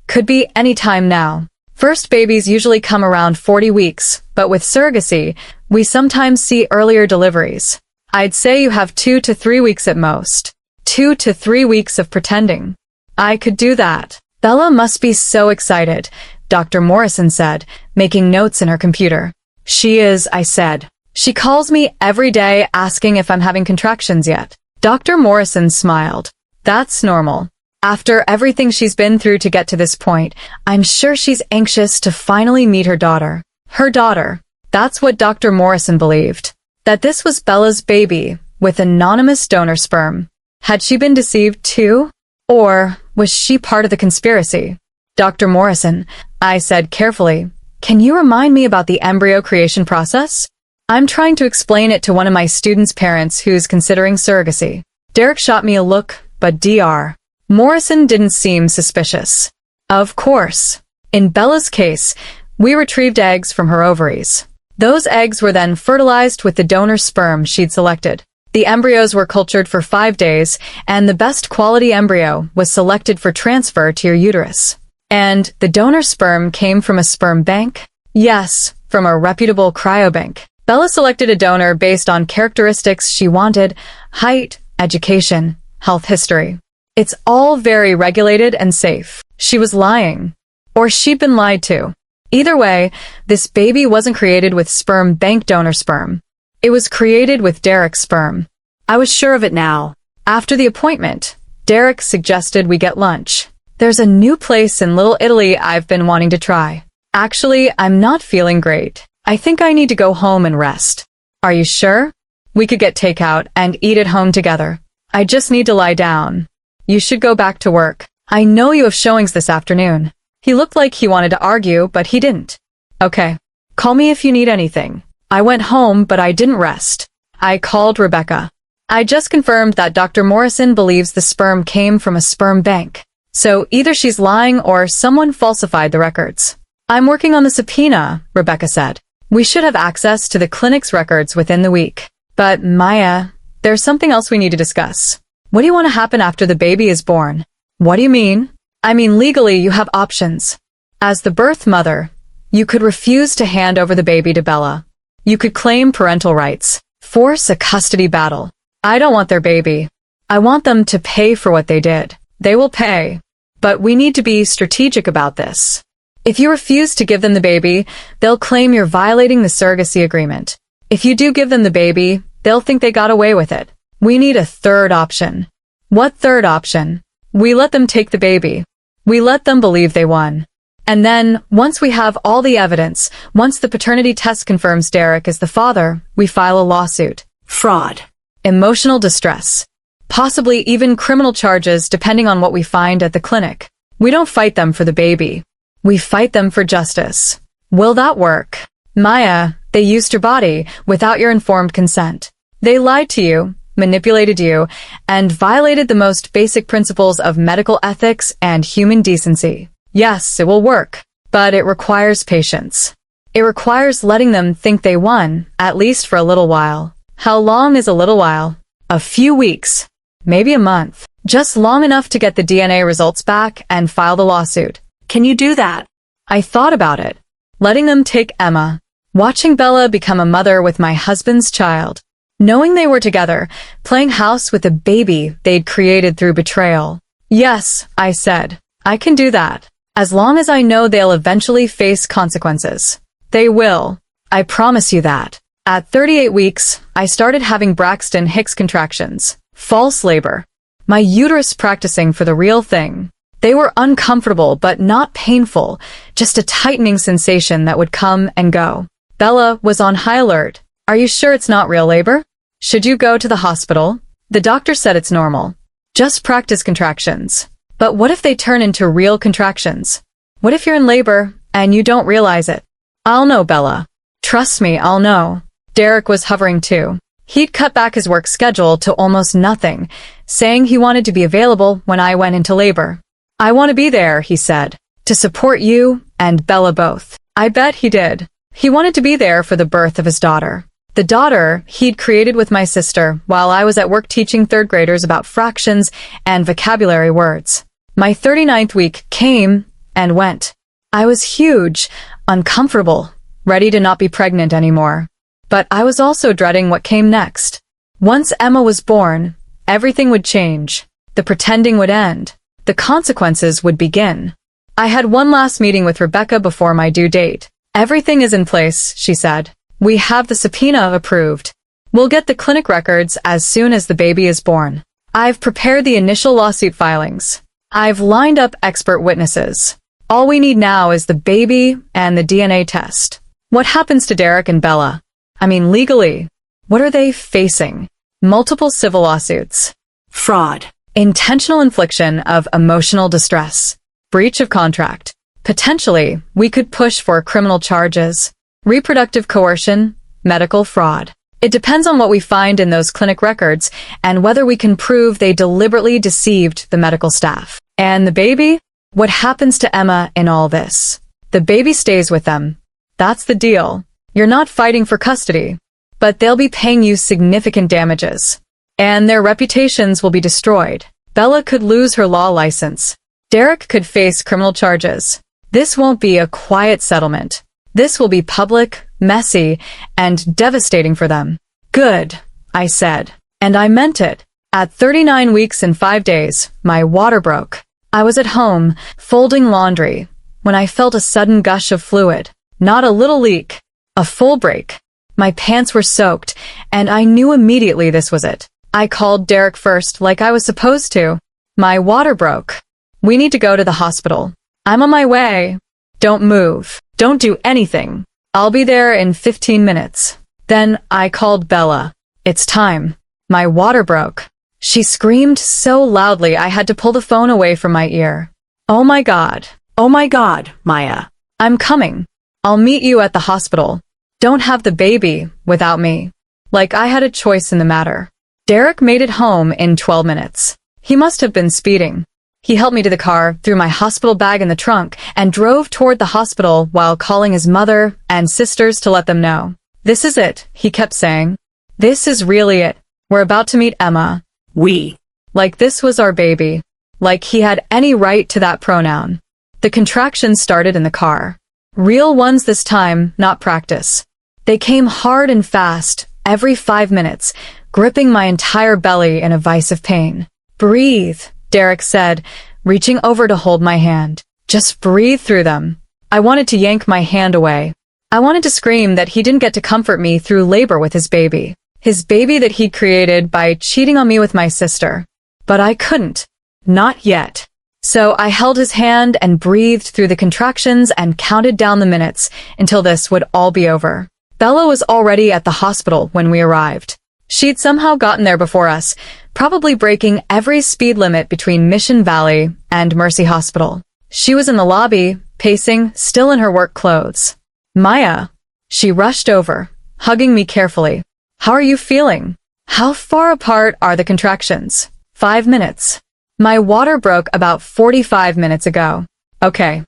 Could be any time now. First babies usually come around 40 weeks, but with surrogacy, We sometimes see earlier deliveries. I'd say you have 2 to 3 weeks at most. 2 to 3 weeks of pretending. I could do that. Bella must be so excited, Dr. Morrison said, making notes in her computer. She is, I said. She calls me every day asking if I'm having contractions yet. Dr. Morrison smiled. That's normal. After everything she's been through to get to this point, I'm sure she's anxious to finally meet her daughter. Her daughter. That's what Dr. Morrison believed. That this was Bella's baby, with anonymous donor sperm. Had she been deceived too? Or was she part of the conspiracy? Dr. Morrison, I said carefully, can you remind me about the embryo creation process? I'm trying to explain it to one of my students' parents who's considering surrogacy. Derek shot me a look, but Dr. Morrison didn't seem suspicious. Of course. In Bella's case, we retrieved eggs from her ovaries. Those eggs were then fertilized with the donor sperm she'd selected. The embryos were cultured for 5 days, and the best quality embryo was selected for transfer to your uterus. And the donor sperm came from a sperm bank? Yes, from a reputable cryobank. Bella selected a donor based on characteristics she wanted: height, education, health history. It's all very regulated and safe. She was lying. Or she'd been lied to. Either way, this baby wasn't created with sperm bank donor sperm. It was created with Derek's sperm. I was sure of it now. After the appointment, Derek suggested we get lunch. There's a new place in Little Italy I've been wanting to try. Actually, I'm not feeling great. I think I need to go home and rest. Are you sure? We could get takeout and eat at home together. I just need to lie down. You should go back to work. I know you have showings this afternoon. He looked like he wanted to argue, but he didn't. Okay. Call me if you need anything. I went home, but I didn't rest. I called Rebecca. I just confirmed that Dr. Morrison believes the sperm came from a sperm bank. So either she's lying or someone falsified the records. I'm working on the subpoena, Rebecca said. We should have access to the clinic's records within the week. But Maya, there's something else we need to discuss. What do you want to happen after the baby is born? What do you mean? I mean, legally you have options. As the birth mother, you could refuse to hand over the baby to Bella. You could claim parental rights, force a custody battle. I don't want their baby. I want them to pay for what they did. They will pay. But we need to be strategic about this. If you refuse to give them the baby, they'll claim you're violating the surrogacy agreement. If you do give them the baby, they'll think they got away with it. We need a third option. What third option? We let them take the baby. We let them believe they won. And then, once we have all the evidence, once the paternity test confirms Derek is the father, we file a lawsuit. Fraud. Emotional distress. Possibly even criminal charges depending on what we find at the clinic. We don't fight them for the baby. We fight them for justice. Will that work? Maya, they used your body without your informed consent. They lied to you, manipulated you, and violated the most basic principles of medical ethics and human decency. Yes, it will work, but it requires patience. It requires letting them think they won, at least for a little while. How long is a little while? A few weeks. Maybe a month. Just long enough to get the DNA results back and file the lawsuit. Can you do that? I thought about it. Letting them take Emma. Watching Bella become a mother with my husband's child. Knowing they were together, playing house with a baby they'd created through betrayal. Yes, I said. I can do that. As long as I know they'll eventually face consequences. They will. I promise you that. At 38 weeks, I started having Braxton Hicks contractions. False labor. My uterus practicing for the real thing. They were uncomfortable but not painful, just a tightening sensation that would come and go. Bella was on high alert. Are you sure it's not real labor? Should you go to the hospital? The doctor said it's normal. Just practice contractions. But what if they turn into real contractions? What if you're in labor and you don't realize it? I'll know, Bella. Trust me, I'll know. Derek was hovering too. He'd cut back his work schedule to almost nothing, saying he wanted to be available when I went into labor. I want to be there, he said, to support you and Bella both. I bet he did. He wanted to be there for the birth of his daughter. The daughter he'd created with my sister while I was at work teaching third graders about fractions and vocabulary words. My 39th week came and went. I was huge, uncomfortable, ready to not be pregnant anymore. But I was also dreading what came next. Once Emma was born, everything would change. The pretending would end. The consequences would begin. I had one last meeting with Rebecca before my due date. Everything is in place, she said. We have the subpoena approved. We'll get the clinic records as soon as the baby is born. I've prepared the initial lawsuit filings. I've lined up expert witnesses. All we need now is the baby and the DNA test. What happens to Derek and Bella? I mean, legally, what are they facing? Multiple civil lawsuits. Fraud. Intentional infliction of emotional distress. Breach of contract. Potentially, we could push for criminal charges. Reproductive coercion. Medical fraud. It depends on what we find in those clinic records and whether we can prove they deliberately deceived the medical staff. And the baby? What happens to Emma in all this? The baby stays with them. That's the deal. You're not fighting for custody, but they'll be paying you significant damages. And their reputations will be destroyed. Bella could lose her law license. Derek could face criminal charges. This won't be a quiet settlement. This will be public, messy, and devastating for them. Good, I said. And I meant it. At 39 weeks and 5 days, my water broke. I was at home, folding laundry, when I felt a sudden gush of fluid. Not a little leak. A full break. My pants were soaked, and I knew immediately this was it. I called Derek first, like I was supposed to. My water broke. We need to go to the hospital. I'm on my way. Don't move. Don't do anything. I'll be there in 15 minutes. Then I called Bella. It's time. My water broke. She screamed so loudly I had to pull the phone away from my ear. Oh my God. Oh my God, Maya. I'm coming. I'll meet you at the hospital. Don't have the baby without me. Like I had a choice in the matter. Derek made it home in 12 minutes. He must have been speeding. He helped me to the car, threw my hospital bag in the trunk, and drove toward the hospital while calling his mother and sisters to let them know. This is it, he kept saying. This is really it. We're about to meet Emma. We. Like this was our baby. Like he had any right to that pronoun. The contractions started in the car. Real ones this time, not practice. They came hard and fast, every 5 minutes, gripping my entire belly in a vice of pain. Breathe, Derek said, reaching over to hold my hand. Just breathe through them. I wanted to yank my hand away. I wanted to scream that he didn't get to comfort me through labor with his baby. His baby that he'd created by cheating on me with my sister. But I couldn't. Not yet. So I held his hand and breathed through the contractions and counted down the minutes until this would all be over. Bella was already at the hospital when we arrived. She'd somehow gotten there before us, probably breaking every speed limit between Mission Valley and Mercy Hospital. She was in the lobby, pacing, still in her work clothes. Maya. She rushed over, hugging me carefully. How are you feeling? How far apart are the contractions? 5 minutes. My water broke about 45 minutes ago. Okay.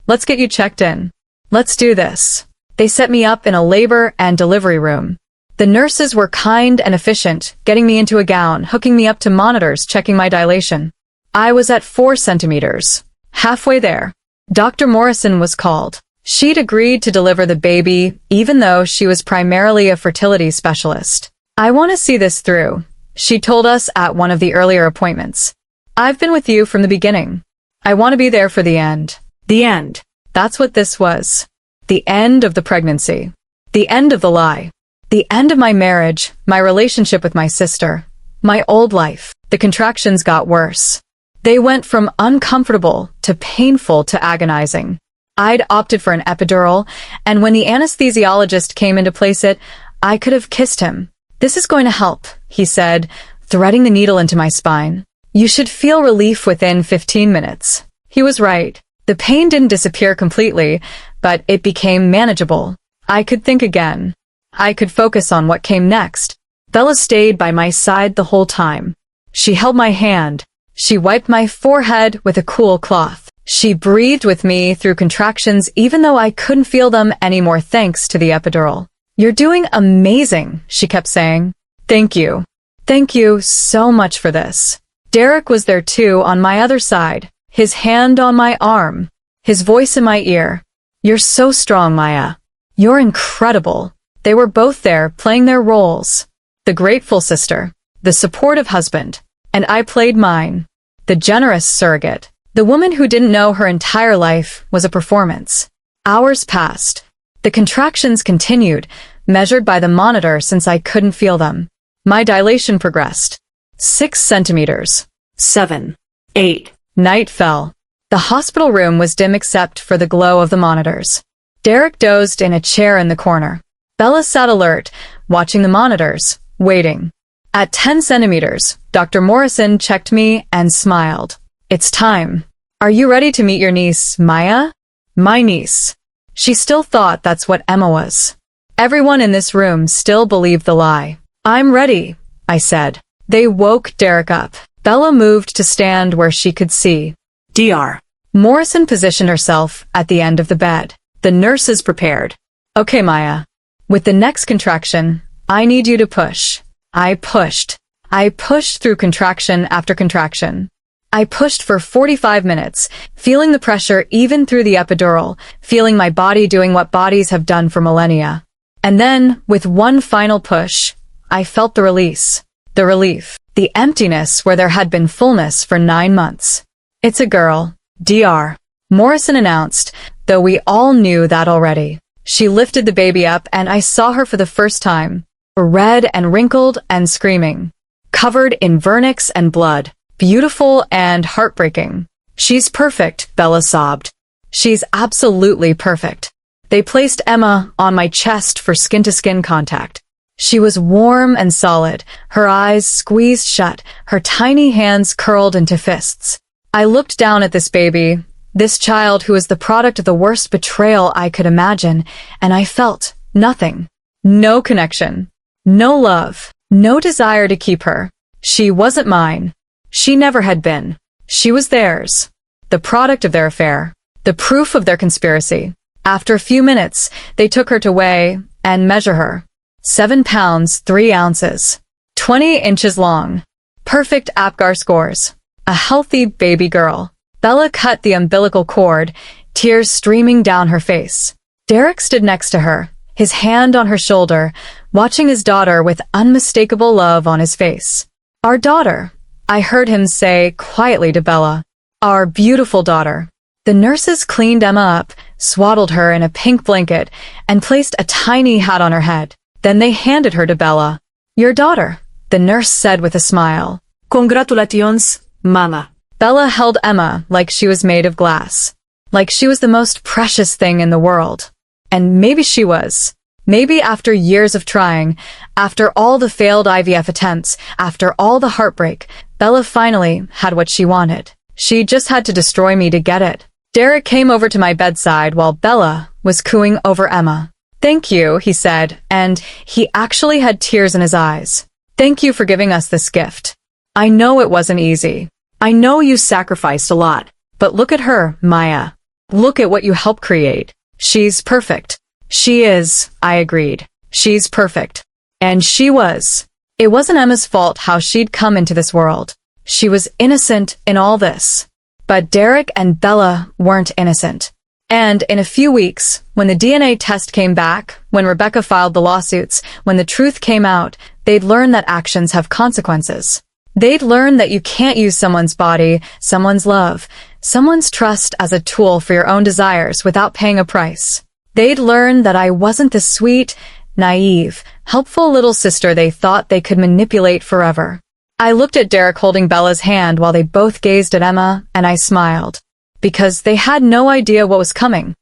Let's get you checked in. Let's do this. They set me up in a labor and delivery room. The nurses were kind and efficient, getting me into a gown, hooking me up to monitors, checking my dilation. I was at 4 centimeters. Halfway there. Dr. Morrison was called. She'd agreed to deliver the baby, even though she was primarily a fertility specialist. I want to see this through, she told us at one of the earlier appointments. I've been with you from the beginning. I want to be there for the end. The end. That's what this was. The end of the pregnancy. The end of the lie. The end of my marriage, my relationship with my sister. My old life. The contractions got worse. They went from uncomfortable to painful to agonizing. I'd opted for an epidural, and when the anesthesiologist came in to place it, I could have kissed him. This is going to help, he said, threading the needle into my spine. You should feel relief within 15 minutes. He was right. The pain didn't disappear completely, but it became manageable. I could think again. I could focus on what came next. Bella stayed by my side the whole time. She held my hand. She wiped my forehead with a cool cloth. She breathed with me through contractions even though I couldn't feel them anymore thanks to the epidural. You're doing amazing, she kept saying. Thank you. Thank you so much for this. Derek was there too on my other side, his hand on my arm, his voice in my ear. You're so strong, Maya. You're incredible. They were both there, playing their roles. The grateful sister, the supportive husband, and I played mine. The generous surrogate, the woman who didn't know her entire life was a performance. Hours passed. The contractions continued, measured by the monitor since I couldn't feel them. My dilation progressed. 6 centimeters. 7, 8. Night fell. The hospital room was dim except for the glow of the monitors. Derek dozed in a chair in the corner. Bella sat alert, watching the monitors, waiting. At 10 centimeters, Dr. Morrison checked me and smiled. It's time. Are you ready to meet your niece, Maya? My niece. She still thought that's what Emma was. Everyone in this room still believed the lie. I'm ready, I said. They woke Derek up. Bella moved to stand where she could see. Dr. Morrison positioned herself at the end of the bed. The nurses prepared. Okay, Maya. With the next contraction, I need you to push. I pushed. I pushed through contraction after contraction. I pushed for 45 minutes, feeling the pressure even through the epidural, feeling my body doing what bodies have done for millennia. And then, with one final push, I felt the release. The relief. The emptiness where there had been fullness for 9 months. It's a girl. Dr. Morrison announced, though we all knew that already. She lifted the baby up and I saw her for the first time. Red and wrinkled and screaming. Covered in vernix and blood. Beautiful and heartbreaking. She's perfect, Bella sobbed. She's absolutely perfect. They placed Emma on my chest for skin-to-skin contact. She was warm and solid, her eyes squeezed shut, her tiny hands curled into fists. I looked down at this baby, this child who was the product of the worst betrayal I could imagine, and I felt nothing. No connection. No love. No desire to keep her. She wasn't mine. She never had been. She was theirs. The product of their affair. The proof of their conspiracy. After a few minutes, they took her to weigh and measure her. 7 pounds, 3 ounces. 20 inches long. Perfect APGAR scores. A healthy baby girl. Bella cut the umbilical cord, tears streaming down her face. Derek stood next to her, his hand on her shoulder, watching his daughter with unmistakable love on his face. Our daughter, I heard him say quietly to Bella. Our beautiful daughter. The nurses cleaned Emma up, swaddled her in a pink blanket, and placed a tiny hat on her head. Then they handed her to Bella. Your daughter, the nurse said with a smile. Congratulations, Mama. Bella held Emma like she was made of glass. Like she was the most precious thing in the world. And maybe she was. Maybe after years of trying, after all the failed IVF attempts, after all the heartbreak, Bella finally had what she wanted. She just had to destroy me to get it. Derek came over to my bedside while Bella was cooing over Emma. Thank you, he said, and he actually had tears in his eyes. Thank you for giving us this gift. I know it wasn't easy. I know you sacrificed a lot. But look at her, Maya. Look at what you helped create. She's perfect. She is, I agreed. She's perfect. And she was. It wasn't Emma's fault how she'd come into this world. She was innocent in all this. But Derek and Bella weren't innocent. And in a few weeks, when the DNA test came back, when Rebecca filed the lawsuits, when the truth came out, they'd learn that actions have consequences. They'd learn that you can't use someone's body, someone's love, someone's trust as a tool for your own desires without paying a price. They'd learn that I wasn't the sweet, naive, helpful little sister they thought they could manipulate forever. I looked at Derek holding Bella's hand while they both gazed at Emma, and I smiled. Because they had no idea what was coming.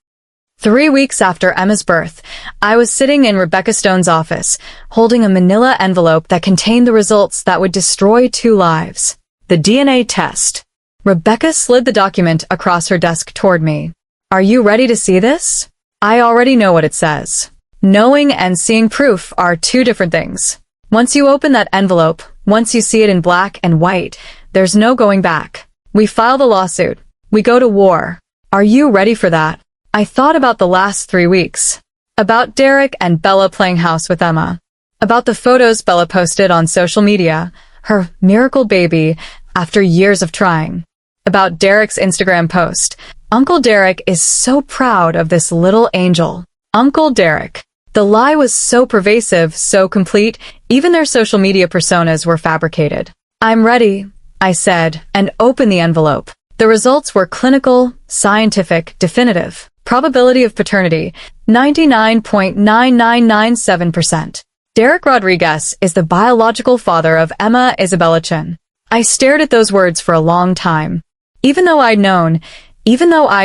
3 weeks after Emma's birth, I was sitting in Rebecca Stone's office, holding a manila envelope that contained the results that would destroy 2 lives. The DNA test. Rebecca slid the document across her desk toward me. Are you ready to see this? I already know what it says. Knowing and seeing proof are 2 different things. Once you open that envelope, once you see it in black and white, there's no going back. We file the lawsuit. We go to war. Are you ready for that? I thought about the last 3 weeks. About Derek and Bella playing house with Emma. About the photos Bella posted on social media, her miracle baby, after years of trying. About Derek's Instagram post. Uncle Derek is so proud of this little angel. Uncle Derek. The The lie was so pervasive, so complete, even their social media personas were fabricated. "I'm ready," I said, and opened the envelope. The results were clinical, scientific, definitive. Probability of paternity, 99.9997%. Derek Rodriguez is the biological father of Emma Isabella Chin. I stared at those words for a long time. Even though I'd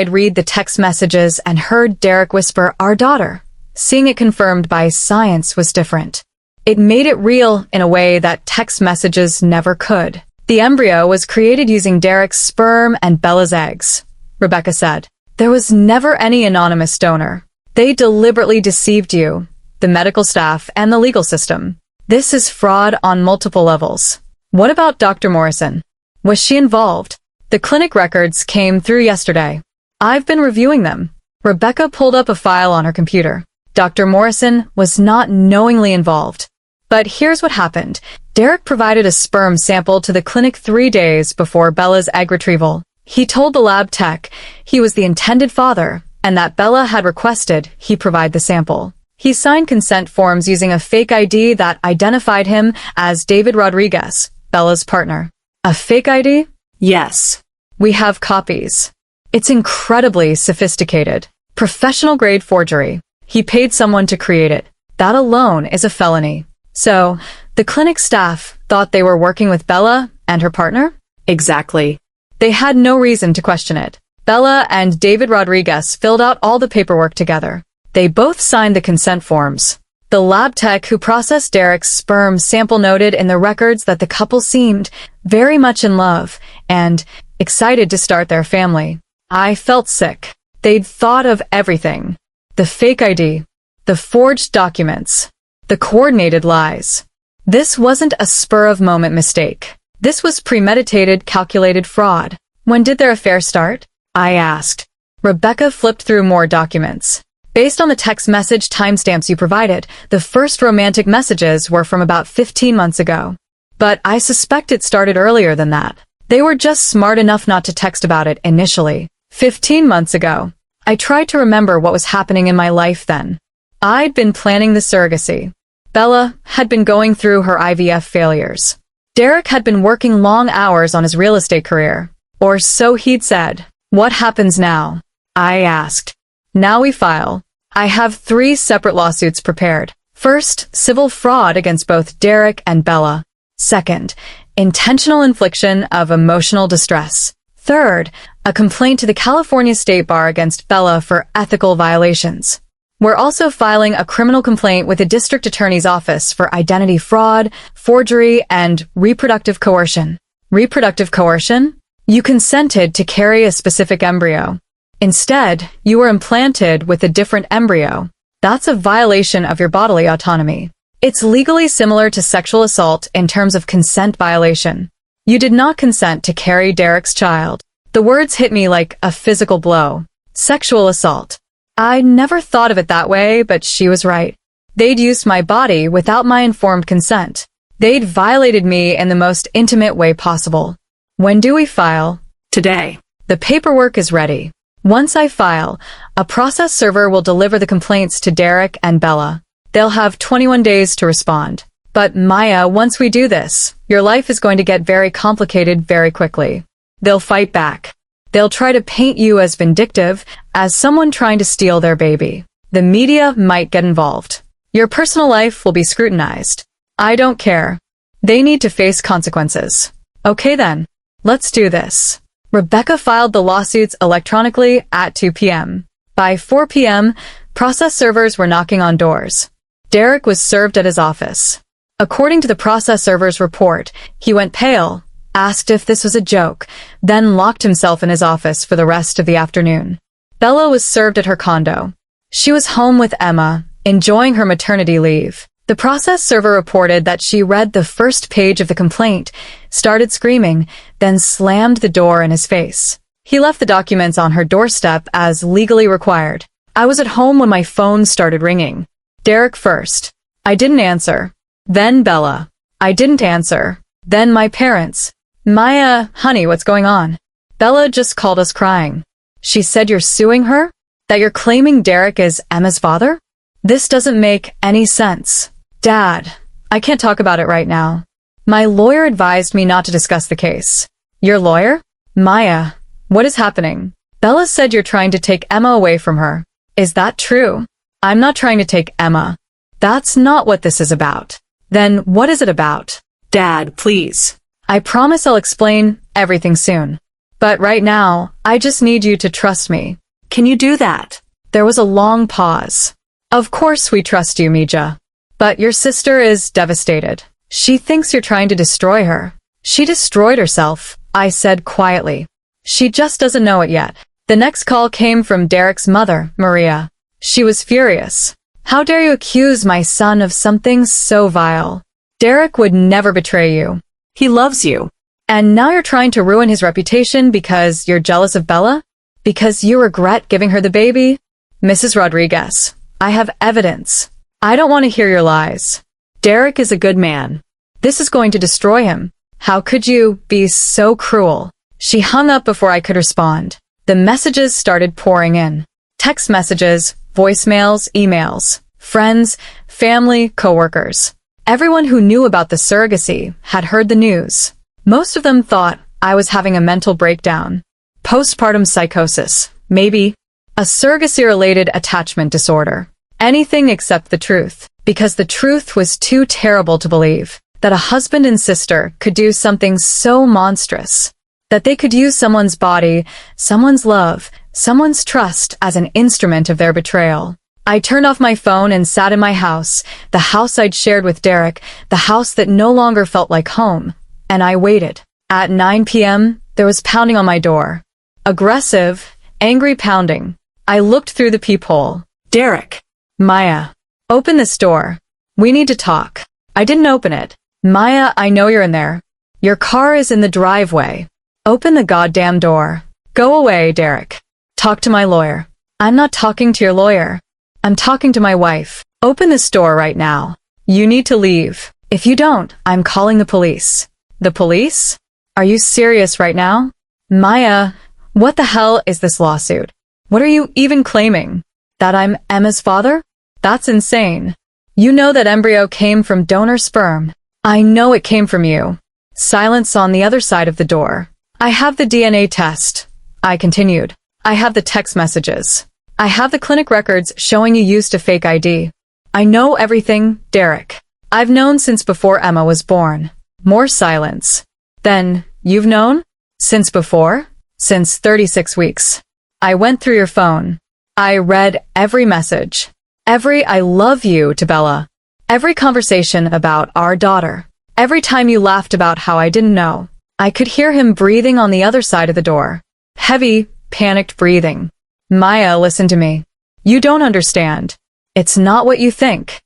read the text messages and heard Derek whisper, "Our daughter," seeing it confirmed by science was different. It made it real in a way that text messages never could. "The embryo was created using Derek's sperm and Bella's eggs," Rebecca said. "There was never any anonymous donor. They deliberately deceived you, the medical staff, and the legal system. This is fraud on multiple levels." "What about Dr. Morrison? Was she involved?" "The clinic records came through yesterday. I've been reviewing them." Rebecca pulled up a file on her computer. Dr. Morrison was not knowingly involved. But here's what happened. Derek provided a sperm sample to the clinic 3 days before Bella's egg retrieval. He told the lab tech he was the intended father and that Bella had requested he provide the sample. He signed consent forms using a fake ID that identified him as David Rodriguez, Bella's partner. A fake ID? Yes. We have copies. It's incredibly sophisticated. Professional-grade forgery. He paid someone to create it. That alone is a felony. So, the clinic staff thought they were working with Bella and her partner? Exactly. They had no reason to question it. Bella and David Rodriguez filled out all the paperwork together. They both signed the consent forms. The lab tech who processed Derek's sperm sample noted in the records that the couple seemed very much in love and excited to start their family. I felt sick. They'd thought of everything. The fake ID, the forged documents, the coordinated lies. This wasn't a spur-of-moment mistake. This was premeditated, calculated fraud. When did their affair start? I asked. Rebecca flipped through more documents. Based on the text message timestamps you provided, the first romantic messages were from about 15 months ago. But I suspect it started earlier than that. They were just smart enough not to text about it initially. 15 months ago. I tried to remember what was happening in my life then. I'd been planning the surrogacy. Bella had been going through her IVF failures. Derek had been working long hours on his real estate career. Or so he'd said. What happens now? I asked. Now we file. I have 3 separate lawsuits prepared. First, civil fraud against both Derek and Bella. Second, intentional infliction of emotional distress. Third, a complaint to the California State Bar against Bella for ethical violations. We're also filing a criminal complaint with the district attorney's office for identity fraud, forgery, and reproductive coercion. Reproductive coercion? You consented to carry a specific embryo. Instead, you were implanted with a different embryo. That's a violation of your bodily autonomy. It's legally similar to sexual assault in terms of consent violation. You did not consent to carry Derek's child. The words hit me like a physical blow. Sexual assault. I never thought of it that way, but she was right. They'd used my body without my informed consent. They'd violated me in the most intimate way possible. When do we file? Today. The paperwork is ready. Once I file, a process server will deliver the complaints to Derek and Bella. They'll have 21 days to respond. But Maya, once we do this, your life is going to get very complicated very quickly. They'll fight back. They'll try to paint you as vindictive, as someone trying to steal their baby. The media might get involved. Your personal life will be scrutinized. I don't care. They need to face consequences. Okay then. Let's do this. Rebecca filed the lawsuits electronically at 2 p.m. By 4 p.m., process servers were knocking on doors. Derek was served at his office. According to the process server's report, he went pale, asked if this was a joke, then locked himself in his office for the rest of the afternoon. Bella was served at her condo. She was home with Emma, enjoying her maternity leave. The process server reported that she read the first page of the complaint, started screaming, then slammed the door in his face. He left the documents on her doorstep as legally required. I was at home when my phone started ringing. Derek first. I didn't answer. Then Bella. I didn't answer. Then my parents. Maya, honey, what's going on? Bella just called us crying. She said you're suing her? That you're claiming Derek is Emma's father? This doesn't make any sense. Dad, I can't talk about it right now. My lawyer advised me not to discuss the case. Your lawyer? Maya, what is happening? Bella said you're trying to take Emma away from her. Is that true? I'm not trying to take Emma. That's not what this is about. Then what is it about? Dad, please. I promise I'll explain everything soon. But right now, I just need you to trust me. Can you do that? There was a long pause. Of course we trust you, Mija. But your sister is devastated. She thinks you're trying to destroy her. She destroyed herself, I said quietly. She just doesn't know it yet. The next call came from Derek's mother, Maria. She was furious. How dare you accuse my son of something so vile? Derek would never betray you. He loves you. And now you're trying to ruin his reputation because you're jealous of Bella? Because you regret giving her the baby? Mrs. Rodriguez, I have evidence. I don't want to hear your lies. Derek is a good man. This is going to destroy him. How could you be so cruel? She hung up before I could respond. The messages started pouring in. Text messages, voicemails, emails. Friends, family, coworkers. Everyone who knew about the surrogacy had heard the news. Most of them thought I was having a mental breakdown. Postpartum psychosis, maybe. A surrogacy-related attachment disorder. Anything except the truth. Because the truth was too terrible to believe. That a husband and sister could do something so monstrous. That they could use someone's body, someone's love, someone's trust as an instrument of their betrayal. I turned off my phone and sat in my house, the house I'd shared with Derek, the house that no longer felt like home. And I waited. At 9 p.m., there was pounding on my door. Aggressive, angry pounding. I looked through the peephole. Derek. Maya. Open this door. We need to talk. I didn't open it. Maya, I know you're in there. Your car is in the driveway. Open the goddamn door. Go away, Derek. Talk to my lawyer. I'm not talking to your lawyer. I'm talking to my wife. Open this door right now. You need to leave. If you don't, I'm calling the police. The police? Are you serious right now? Maya, what the hell is this lawsuit? What are you even claiming? That I'm Emma's father? That's insane. You know that embryo came from donor sperm. I know it came from you. Silence on the other side of the door. I have the DNA test. I continued. I have the text messages. I have the clinic records showing you used a fake ID. I know everything, Derek. I've known since before Emma was born. More silence. Then, you've known? Since before? Since 36 weeks. I went through your phone. I read every message. Every I love you to Bella. Every conversation about our daughter. Every time you laughed about how I didn't know. I could hear him breathing on the other side of the door. Heavy, panicked breathing. Maya, listen to me. You don't understand. It's not what you think.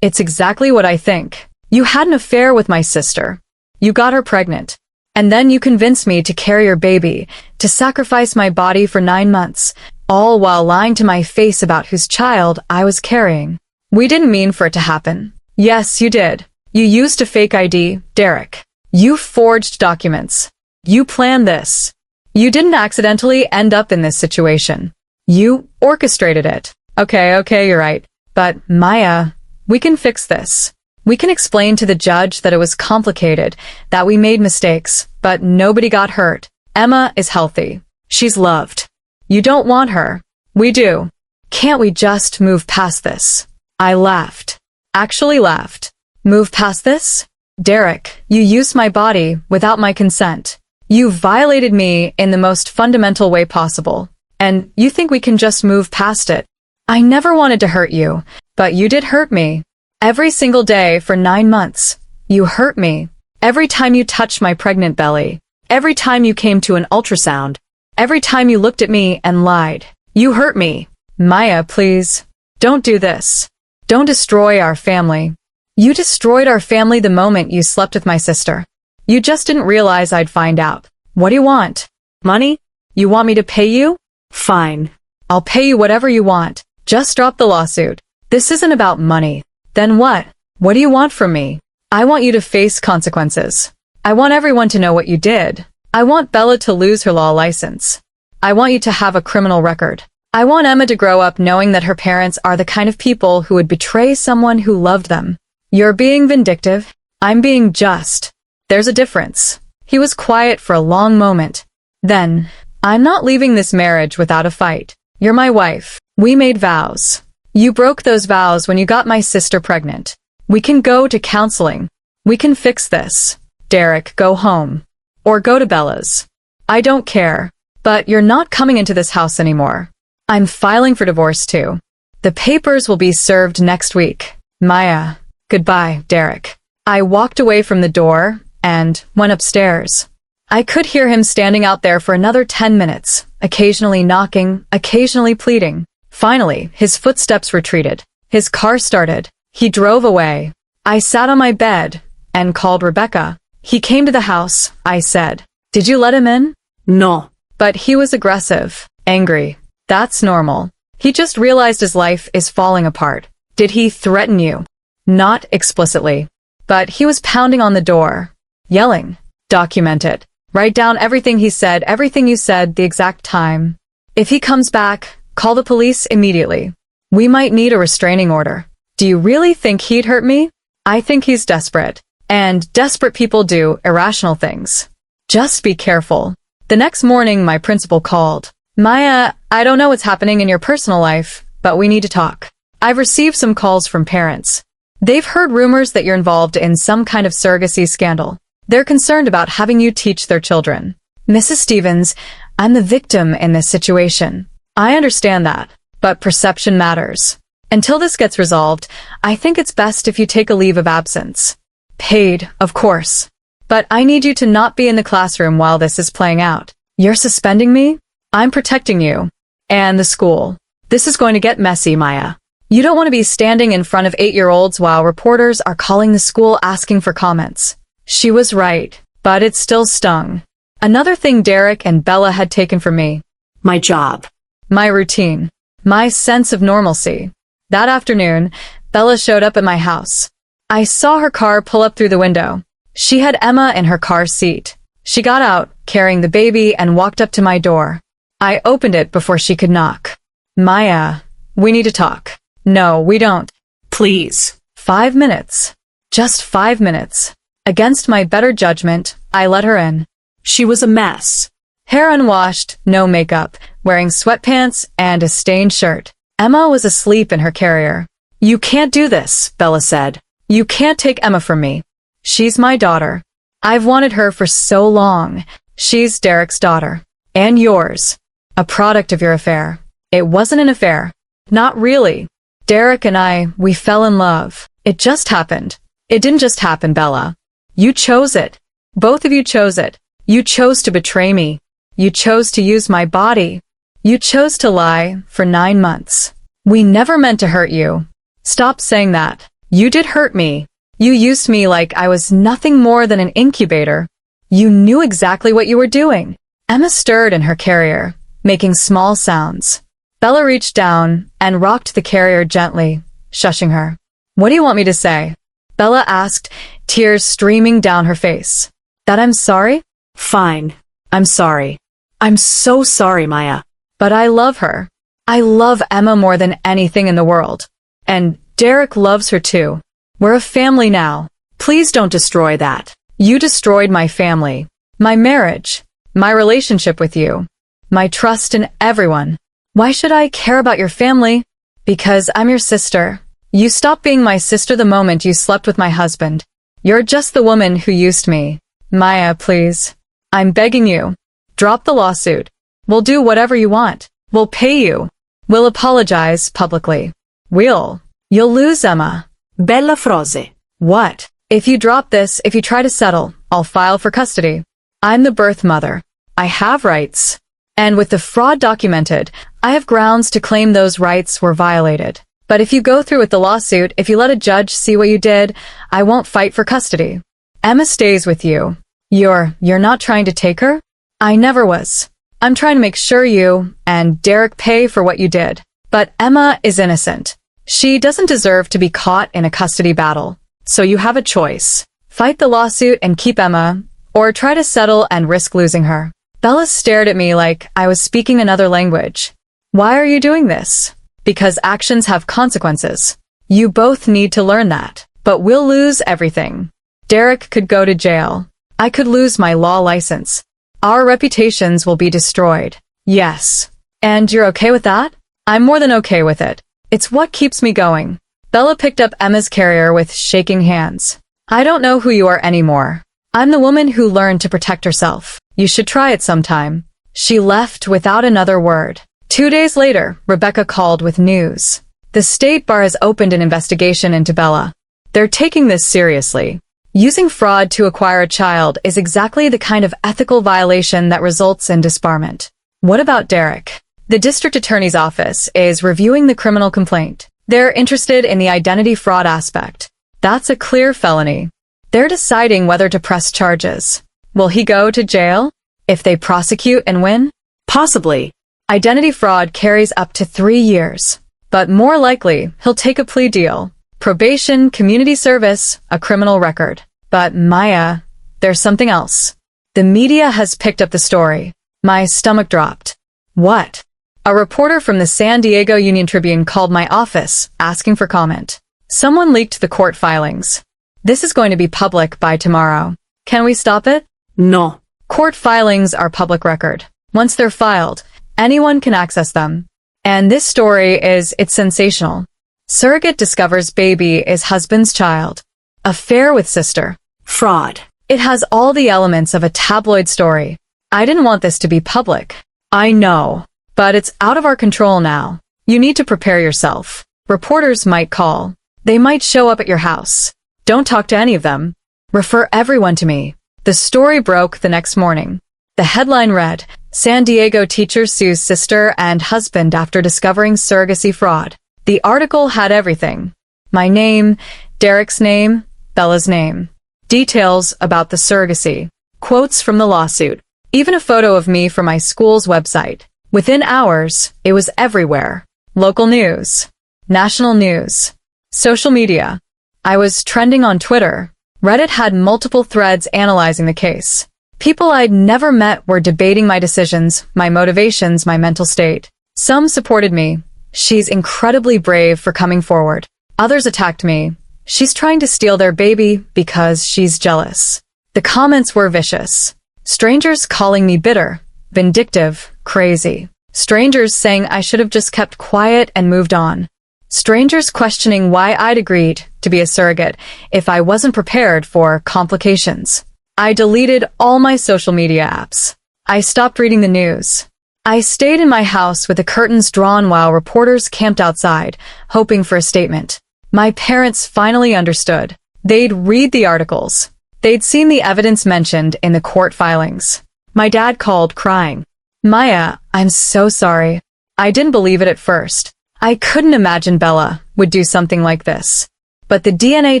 It's exactly what I think. You had an affair with my sister. You got her pregnant. And then you convinced me to carry your baby, to sacrifice my body for 9 months, all while lying to my face about whose child I was carrying. We didn't mean for it to happen. Yes, you did. You used a fake ID, Derek. You forged documents. You planned this. You didn't accidentally end up in this situation. You orchestrated it. Okay, you're right. But, Maya, we can fix this. We can explain to the judge that it was complicated, that we made mistakes, but nobody got hurt. Emma is healthy. She's loved. You don't want her. We do. Can't we just move past this? I laughed. Actually laughed. Move past this? Derek, you used my body without my consent. You violated me in the most fundamental way possible. And you think we can just move past it? I never wanted to hurt you, but you did hurt me. Every single day for 9 months. You hurt me. Every time you touched my pregnant belly. Every time you came to an ultrasound. Every time you looked at me and lied. You hurt me. Maya, please. Don't do this. Don't destroy our family. You destroyed our family the moment you slept with my sister. You just didn't realize I'd find out. What do you want? Money? You want me to pay you? Fine. I'll pay you whatever you want. Just drop the lawsuit. This isn't about money. Then what? What do you want from me? I want you to face consequences. I want everyone to know what you did. I want Bella to lose her law license. I want you to have a criminal record. I want Emma to grow up knowing that her parents are the kind of people who would betray someone who loved them. You're being vindictive. I'm being just. There's a difference. He was quiet for a long moment. Then, I'm not leaving this marriage without a fight. You're my wife. We made vows. You broke those vows when you got my sister pregnant. We can go to counseling. We can fix this. Derek, go home. Or go to Bella's. I don't care. But you're not coming into this house anymore. I'm filing for divorce too. The papers will be served next week. Maya. Goodbye, Derek. I walked away from the door and went upstairs. I could hear him standing out there for another 10 minutes, occasionally knocking, occasionally pleading. Finally, his footsteps retreated. His car started. He drove away. I sat on my bed and called Rebecca. He came to the house, I said. Did you let him in? No. But he was aggressive, angry. That's normal. He just realized his life is falling apart. Did he threaten you? Not explicitly. But he was pounding on the door, yelling. Document it. Write down everything he said, everything you said, the exact time. If he comes back, call the police immediately. We might need a restraining order. Do you really think he'd hurt me? I think he's desperate. And desperate people do irrational things. Just be careful. The next morning, my principal called. Maya, I don't know what's happening in your personal life, but we need to talk. I've received some calls from parents. They've heard rumors that you're involved in some kind of surrogacy scandal. They're concerned about having you teach their children. Mrs. Stevens, I'm the victim in this situation. I understand that, but perception matters. Until this gets resolved, I think it's best if you take a leave of absence. Paid, of course. But I need you to not be in the classroom while this is playing out. You're suspending me? I'm protecting you. And the school. This is going to get messy, Maya. You don't want to be standing in front of 8-year-olds while reporters are calling the school asking for comments. She was right, but it still stung. Another thing Derek and Bella had taken from me. My job. My routine. My sense of normalcy. That afternoon, Bella showed up at my house. I saw her car pull up through the window. She had Emma in her car seat. She got out, carrying the baby, and walked up to my door. I opened it before she could knock. Maya, we need to talk. No, we don't. Please. 5 minutes. Just 5 minutes. Against my better judgment, I let her in. She was a mess. Hair unwashed, no makeup, wearing sweatpants and a stained shirt. Emma was asleep in her carrier. You can't do this, Bella said. You can't take Emma from me. She's my daughter. I've wanted her for so long. She's Derek's daughter. And yours. A product of your affair. It wasn't an affair. Not really. Derek and I, we fell in love. It just happened. It didn't just happen, Bella. You chose it. Both of you chose it. You chose to betray me. You chose to use my body. You chose to lie for 9 months. We never meant to hurt you. Stop saying that. You did hurt me. You used me like I was nothing more than an incubator. You knew exactly what you were doing. Emma stirred in her carrier, making small sounds. Bella reached down and rocked the carrier gently, shushing her. What do you want me to say? Bella asked, tears streaming down her face. That I'm sorry? Fine. I'm sorry. I'm so sorry, Maya. But I love her. I love Emma more than anything in the world. And Derek loves her too. We're a family now. Please don't destroy that. You destroyed my family, my marriage, my relationship with you, my trust in everyone. Why should I care about your family? Because I'm your sister. You stopped being my sister the moment you slept with my husband. You're just the woman who used me. Maya, please. I'm begging you. Drop the lawsuit. We'll do whatever you want. We'll pay you. We'll apologize publicly. You'll lose Emma. Bella Frose. What? If you drop this, if you try to settle, I'll file for custody. I'm the birth mother. I have rights. And with the fraud documented, I have grounds to claim those rights were violated. But if you go through with the lawsuit, if you let a judge see what you did, I won't fight for custody. Emma stays with you. You're not trying to take her? I never was. I'm trying to make sure you and Derek pay for what you did. But Emma is innocent. She doesn't deserve to be caught in a custody battle. So you have a choice. Fight the lawsuit and keep Emma, or try to settle and risk losing her. Bella stared at me like I was speaking another language. Why are you doing this? Because actions have consequences. You both need to learn that. But we'll lose everything. Derek could go to jail. I could lose my law license. Our reputations will be destroyed. Yes. And you're okay with that? I'm more than okay with it. It's what keeps me going. Bella picked up Emma's carrier with shaking hands. I don't know who you are anymore. I'm the woman who learned to protect herself. You should try it sometime. She left without another word. 2 days later, Rebecca called with news. The state bar has opened an investigation into Bella. They're taking this seriously. Using fraud to acquire a child is exactly the kind of ethical violation that results in disbarment. What about Derek? The district attorney's office is reviewing the criminal complaint. They're interested in the identity fraud aspect. That's a clear felony. They're deciding whether to press charges. Will he go to jail? If they prosecute and win? Possibly. Identity fraud carries up to 3 years. But more likely, he'll take a plea deal. Probation, community service, a criminal record. But Maya, there's something else. The media has picked up the story. My stomach dropped. What? A reporter from the San Diego Union-Tribune called my office, asking for comment. Someone leaked the court filings. This is going to be public by tomorrow. Can we stop it? No. Court filings are public record. Once they're filed, anyone can access them. And this story it's sensational. Surrogate discovers baby is husband's child. Affair with sister. Fraud. It has all the elements of a tabloid story. I didn't want this to be public. I know. But it's out of our control now. You need to prepare yourself. Reporters might call. They might show up at your house. Don't talk to any of them. Refer everyone to me. The story broke the next morning. The headline read, San Diego teacher sues sister and husband after discovering surrogacy fraud. The article had everything. My name, Derek's name, Bella's name. Details about the surrogacy. Quotes from the lawsuit. Even a photo of me from my school's website. Within hours, it was everywhere. Local news. National news. Social media. I was trending on Twitter. Reddit had multiple threads analyzing the case. People I'd never met were debating my decisions, my motivations, my mental state. Some supported me. She's incredibly brave for coming forward. Others attacked me. She's trying to steal their baby because she's jealous. The comments were vicious. Strangers calling me bitter, vindictive, crazy. Strangers saying I should have just kept quiet and moved on. Strangers questioning why I'd agreed to be a surrogate if I wasn't prepared for complications. I deleted all my social media apps. I stopped reading the news. I stayed in my house with the curtains drawn while reporters camped outside, hoping for a statement. My parents finally understood. They'd read the articles. They'd seen the evidence mentioned in the court filings. My dad called, crying. Maya, I'm so sorry. I didn't believe it at first. I couldn't imagine Bella would do something like this. But the DNA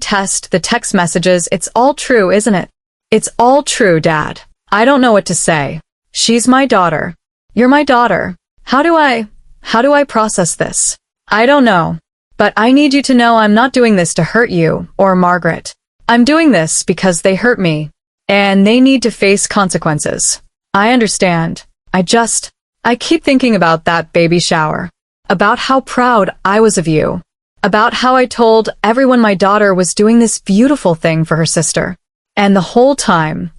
test, the text messages, it's all true, isn't it? It's all true, Dad. I don't know what to say. She's my daughter. You're my daughter. How do I process this? I don't know. But I need you to know I'm not doing this to hurt you or Margaret. I'm doing this because they hurt me. And they need to face consequences. I understand. I keep thinking about that baby shower. About how proud I was of you. About how I told everyone my daughter was doing this beautiful thing for her sister. And the whole time,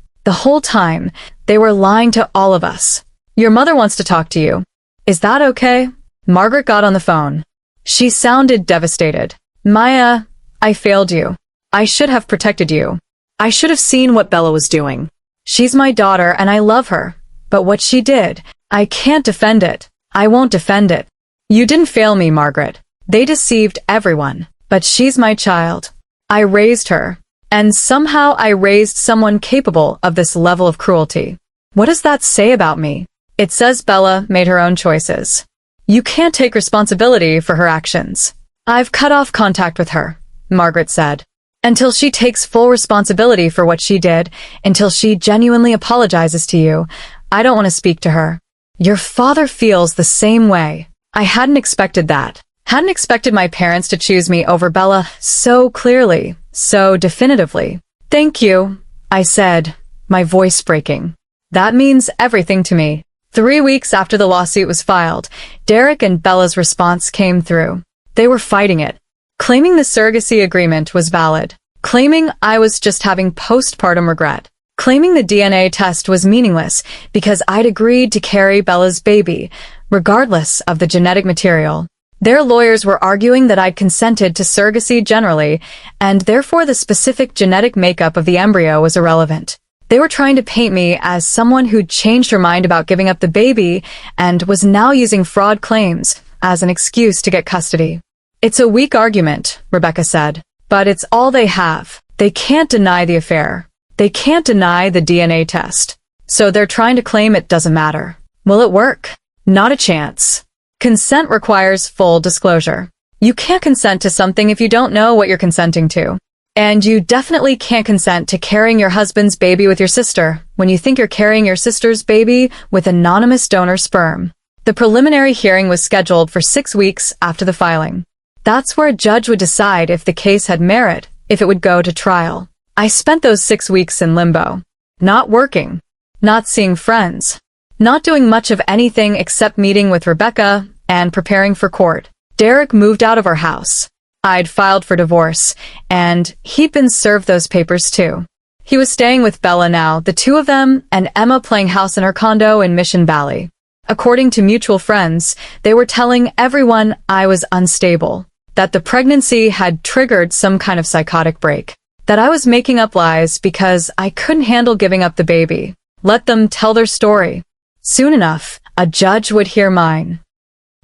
they were lying to all of us. Your mother wants to talk to you. Is that okay? Margaret got on the phone. She sounded devastated. Maya, I failed you. I should have protected you. I should have seen what Bella was doing. She's my daughter and I love her. But what she did, I can't defend it. I won't defend it. You didn't fail me, Margaret. They deceived everyone. But she's my child. I raised her. And somehow I raised someone capable of this level of cruelty. What does that say about me? It says Bella made her own choices. You can't take responsibility for her actions. I've cut off contact with her, Margaret said. Until she takes full responsibility for what she did, until she genuinely apologizes to you, I don't want to speak to her. Your father feels the same way. I hadn't expected that. Hadn't expected my parents to choose me over Bella so clearly, so definitively. Thank you, I said, my voice breaking. That means everything to me. 3 weeks after the lawsuit was filed, Derek and Bella's response came through. They were fighting it, claiming the surrogacy agreement was valid, claiming I was just having postpartum regret, claiming the DNA test was meaningless because I'd agreed to carry Bella's baby, regardless of the genetic material. Their lawyers were arguing that I'd consented to surrogacy generally, and therefore the specific genetic makeup of the embryo was irrelevant. They were trying to paint me as someone who'd changed her mind about giving up the baby and was now using fraud claims as an excuse to get custody. It's a weak argument, Rebecca said, but it's all they have. They can't deny the affair. They can't deny the DNA test. So they're trying to claim it doesn't matter. Will it work? Not a chance. Consent requires full disclosure. You can't consent to something if you don't know what you're consenting to. And you definitely can't consent to carrying your husband's baby with your sister when you think you're carrying your sister's baby with anonymous donor sperm. The preliminary hearing was scheduled for 6 weeks after the filing. That's where a judge would decide if the case had merit, if it would go to trial. I spent those 6 weeks in limbo. Not working. Not seeing friends. Not doing much of anything except meeting with Rebecca and preparing for court. Derek moved out of our house. I'd filed for divorce, and he'd been served those papers too. He was staying with Bella now, the two of them, and Emma playing house in her condo in Mission Valley. According to mutual friends, they were telling everyone I was unstable, that the pregnancy had triggered some kind of psychotic break, that I was making up lies because I couldn't handle giving up the baby. Let them tell their story. Soon enough, a judge would hear mine.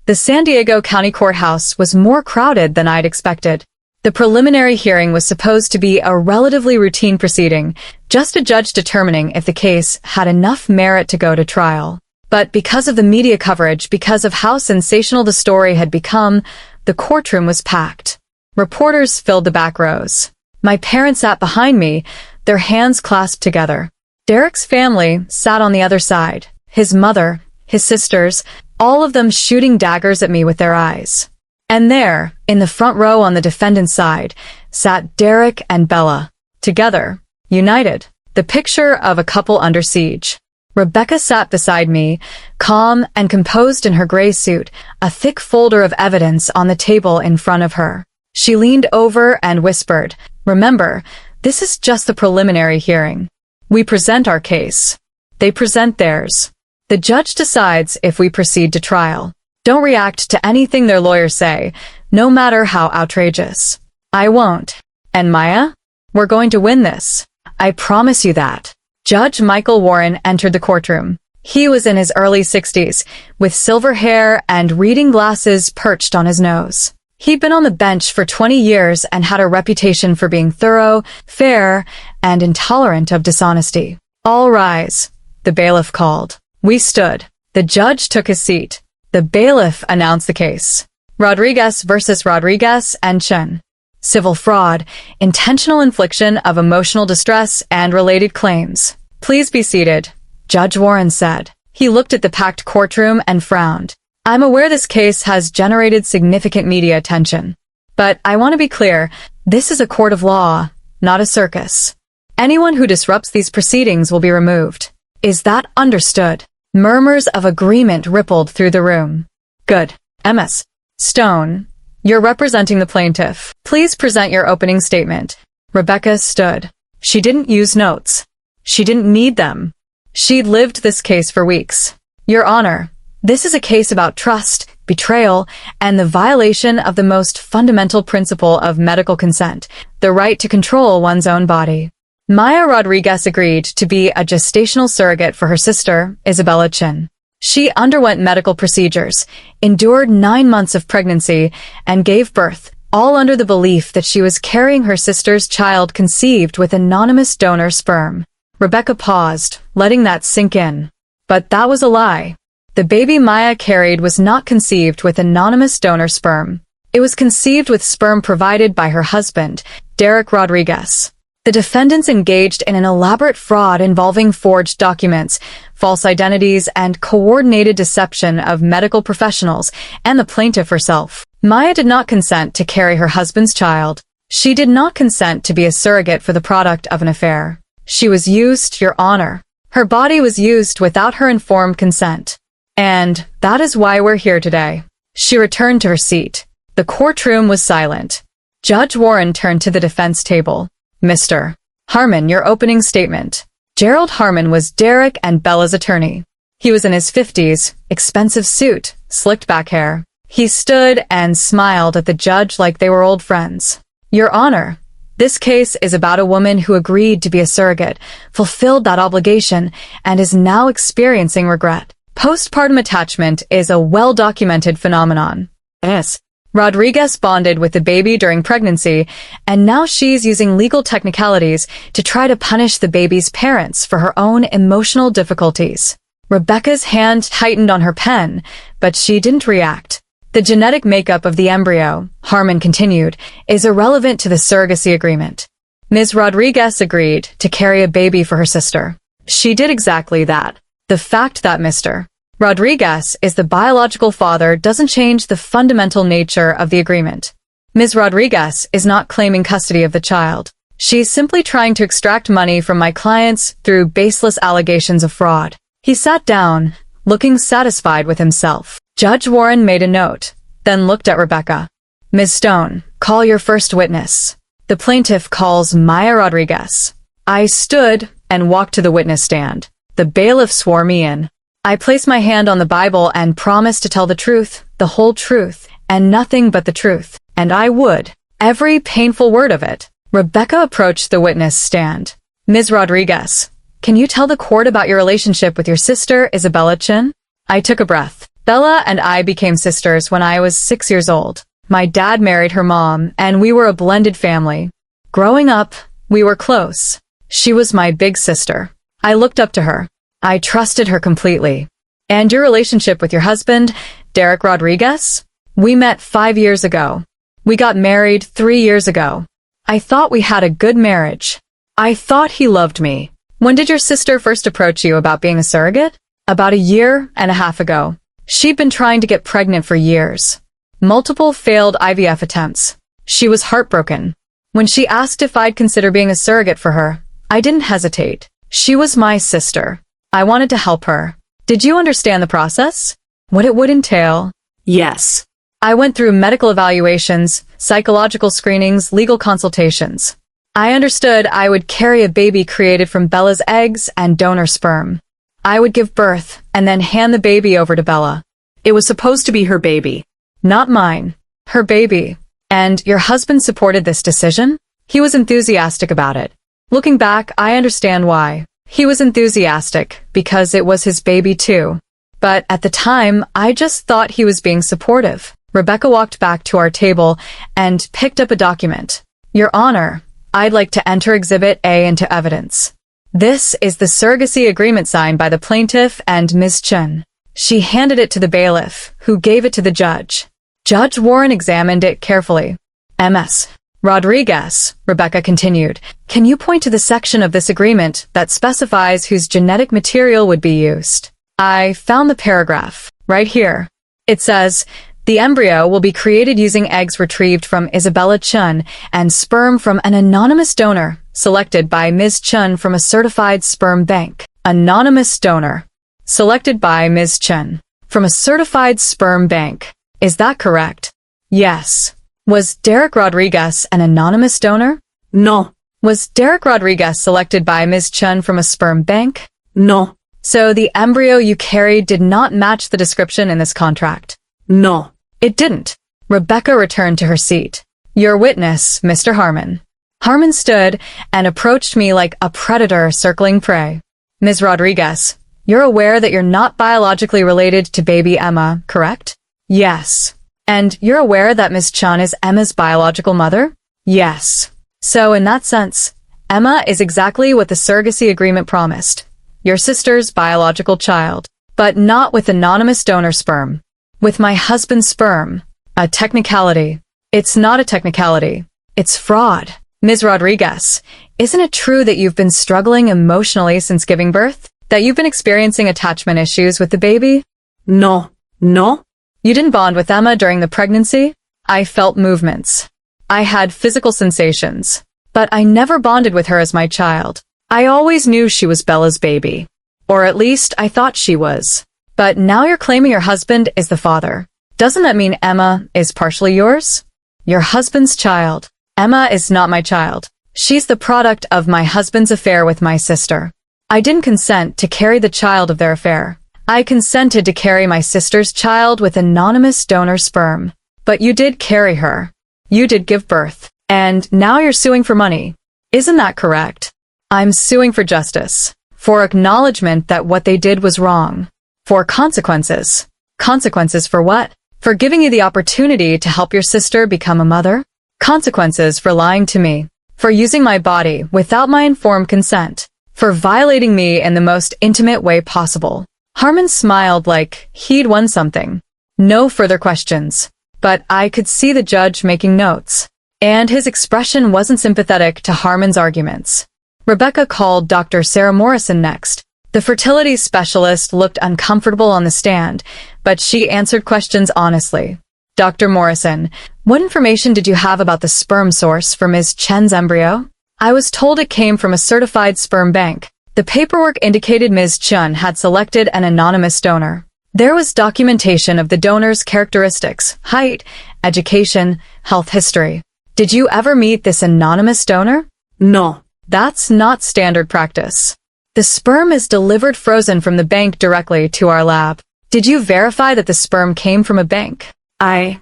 The San Diego County Courthouse was more crowded than I'd expected. The preliminary hearing was supposed to be a relatively routine proceeding, just a judge determining if the case had enough merit to go to trial. But because of the media coverage, because of how sensational the story had become, the courtroom was packed. Reporters filled the back rows. My parents sat behind me, their hands clasped together. Derek's family sat on the other side. His mother, his sisters, all of them shooting daggers at me with their eyes. And there, in the front row on the defendant's side, sat Derek and Bella, together, united, the picture of a couple under siege. Rebecca sat beside me, calm and composed in her gray suit, a thick folder of evidence on the table in front of her. She leaned over and whispered, "Remember, this is just the preliminary hearing. We present our case. They present theirs. The judge decides if we proceed to trial. Don't react to anything their lawyers say, no matter how outrageous. I won't. And Maya? We're going to win this. I promise you that." Judge Michael Warren entered the courtroom. He was in his early 60s, with silver hair and reading glasses perched on his nose. He'd been on the bench for 20 years and had a reputation for being thorough, fair, and intolerant of dishonesty. "All rise," the bailiff called. We stood. The judge took his seat. The bailiff announced the case. Rodriguez versus Rodriguez and Chen. Civil fraud, intentional infliction of emotional distress, and related claims. "Please be seated," Judge Warren said. He looked at the packed courtroom and frowned. "I'm aware this case has generated significant media attention. But I want to be clear, this is a court of law, not a circus. Anyone who disrupts these proceedings will be removed. Is that understood?" Murmurs of agreement rippled through the room. "Good. Ms. Stone, you're representing the plaintiff. Please present your opening statement." Rebecca stood. She didn't use notes. She didn't need them. She'd lived this case for weeks. "Your Honor, this is a case about trust, betrayal, and the violation of the most fundamental principle of medical consent, the right to control one's own body." Maya Rodriguez agreed to be a gestational surrogate for her sister, Isabella Chen. She underwent medical procedures, endured 9 months of pregnancy, and gave birth, all under the belief that she was carrying her sister's child conceived with anonymous donor sperm. Rebecca paused, letting that sink in. But that was a lie. The baby Maya carried was not conceived with anonymous donor sperm. It was conceived with sperm provided by her husband, Derek Rodriguez. The defendants engaged in an elaborate fraud involving forged documents, false identities, and coordinated deception of medical professionals and the plaintiff herself. Maya did not consent to carry her husband's child. She did not consent to be a surrogate for the product of an affair. She was used, Your Honor. Her body was used without her informed consent. And that is why we're here today. She returned to her seat. The courtroom was silent. Judge Warren turned to the defense table. Mr. Harmon, your opening statement. Gerald Harmon was Derek and Bella's attorney. He was in his 50s, expensive suit, slicked back hair. He stood and smiled at the judge like they were old friends. Your Honor, this case is about a woman who agreed to be a surrogate, fulfilled that obligation, and is now experiencing regret. Postpartum attachment is a well-documented phenomenon. Yes. Rodriguez bonded with the baby during pregnancy, and now she's using legal technicalities to try to punish the baby's parents for her own emotional difficulties. Rebecca's hand tightened on her pen, but she didn't react. The genetic makeup of the embryo, Harmon continued, is irrelevant to the surrogacy agreement. Ms. Rodriguez agreed to carry a baby for her sister. She did exactly that. The fact that Mr. Rodriguez is the biological father doesn't change the fundamental nature of the agreement. Ms. Rodriguez is not claiming custody of the child. She's simply trying to extract money from my clients through baseless allegations of fraud. He sat down, looking satisfied with himself. Judge Warren made a note, then looked at Rebecca. Ms. Stone, call your first witness. The plaintiff calls Maya Rodriguez. I stood and walked to the witness stand. The bailiff swore me in. I placed my hand on the Bible and promised to tell the truth, the whole truth, and nothing but the truth. And I would. Every painful word of it. Rebecca approached the witness stand. Ms. Rodriguez, can you tell the court about your relationship with your sister, Isabella Chin? I took a breath. Bella and I became sisters when I was 6 years old. My dad married her mom, and we were a blended family. Growing up, we were close. She was my big sister. I looked up to her. I trusted her completely. And your relationship with your husband, Derek Rodriguez? We met 5 years ago. We got married 3 years ago. I thought we had a good marriage. I thought he loved me. When did your sister first approach you about being a surrogate? About a year and a half ago. She'd been trying to get pregnant for years. Multiple failed IVF attempts. She was heartbroken. When she asked if I'd consider being a surrogate for her, I didn't hesitate. She was my sister. I wanted to help her. Did you understand the process? What it would entail? Yes. I went through medical evaluations, psychological screenings, legal consultations. I understood I would carry a baby created from Bella's eggs and donor sperm. I would give birth and then hand the baby over to Bella. It was supposed to be her baby. Not mine. Her baby. And your husband supported this decision? He was enthusiastic about it. Looking back, I understand why. He was enthusiastic because it was his baby too. But at the time, I just thought he was being supportive. Rebecca walked back to our table and picked up a document. Your Honor, I'd like to enter Exhibit A into evidence. This is the surrogacy agreement signed by the plaintiff and Ms. Chen. She handed it to the bailiff, who gave it to the judge. Judge Warren examined it carefully. Ms. Rodriguez, Rebecca continued, can you point to the section of this agreement that specifies whose genetic material would be used? I found the paragraph, right here. It says, the embryo will be created using eggs retrieved from Isabella Chun and sperm from an anonymous donor, selected by Ms. Chun from a certified sperm bank. Anonymous donor. Selected by Ms. Chun. From a certified sperm bank. Is that correct? Yes. Was Derek Rodriguez an anonymous donor? No. Was Derek Rodriguez selected by Ms. Chun from a sperm bank? No. So the embryo you carried did not match the description in this contract? No. It didn't. Rebecca returned to her seat. Your witness, Mr. Harmon. Harmon stood and approached me like a predator circling prey. Ms. Rodriguez, you're aware that you're not biologically related to baby Emma, correct? Yes. And you're aware that Ms. Chun is Emma's biological mother? Yes. So in that sense, Emma is exactly what the surrogacy agreement promised. Your sister's biological child. But not with anonymous donor sperm. With my husband's sperm. A technicality. It's not a technicality. It's fraud. Ms. Rodriguez, isn't it true that you've been struggling emotionally since giving birth? That you've been experiencing attachment issues with the baby? No. No? You didn't bond with Emma during the pregnancy? I felt movements. I had physical sensations. But I never bonded with her as my child. I always knew she was Bella's baby. Or at least I thought she was. But now you're claiming your husband is the father. Doesn't that mean Emma is partially yours? Your husband's child. Emma is not my child. She's the product of my husband's affair with my sister. I didn't consent to carry the child of their affair. I consented to carry my sister's child with anonymous donor sperm. But you did carry her. You did give birth. And now you're suing for money. Isn't that correct? I'm suing for justice. For acknowledgement that what they did was wrong. For consequences. Consequences for what? For giving you the opportunity to help your sister become a mother? Consequences for lying to me. For using my body without my informed consent. For violating me in the most intimate way possible. Harmon smiled like he'd won something. No further questions. But I could see the judge making notes. And his expression wasn't sympathetic to Harmon's arguments. Rebecca called Dr. Sarah Morrison next. The fertility specialist looked uncomfortable on the stand, but she answered questions honestly. Dr. Morrison, what information did you have about the sperm source for Ms. Chen's embryo? I was told it came from a certified sperm bank. The paperwork indicated Ms. Chen had selected an anonymous donor. There was documentation of the donor's characteristics, height, education, health history. Did you ever meet this anonymous donor? No. That's not standard practice. The sperm is delivered frozen from the bank directly to our lab. Did you verify that the sperm came from a bank? I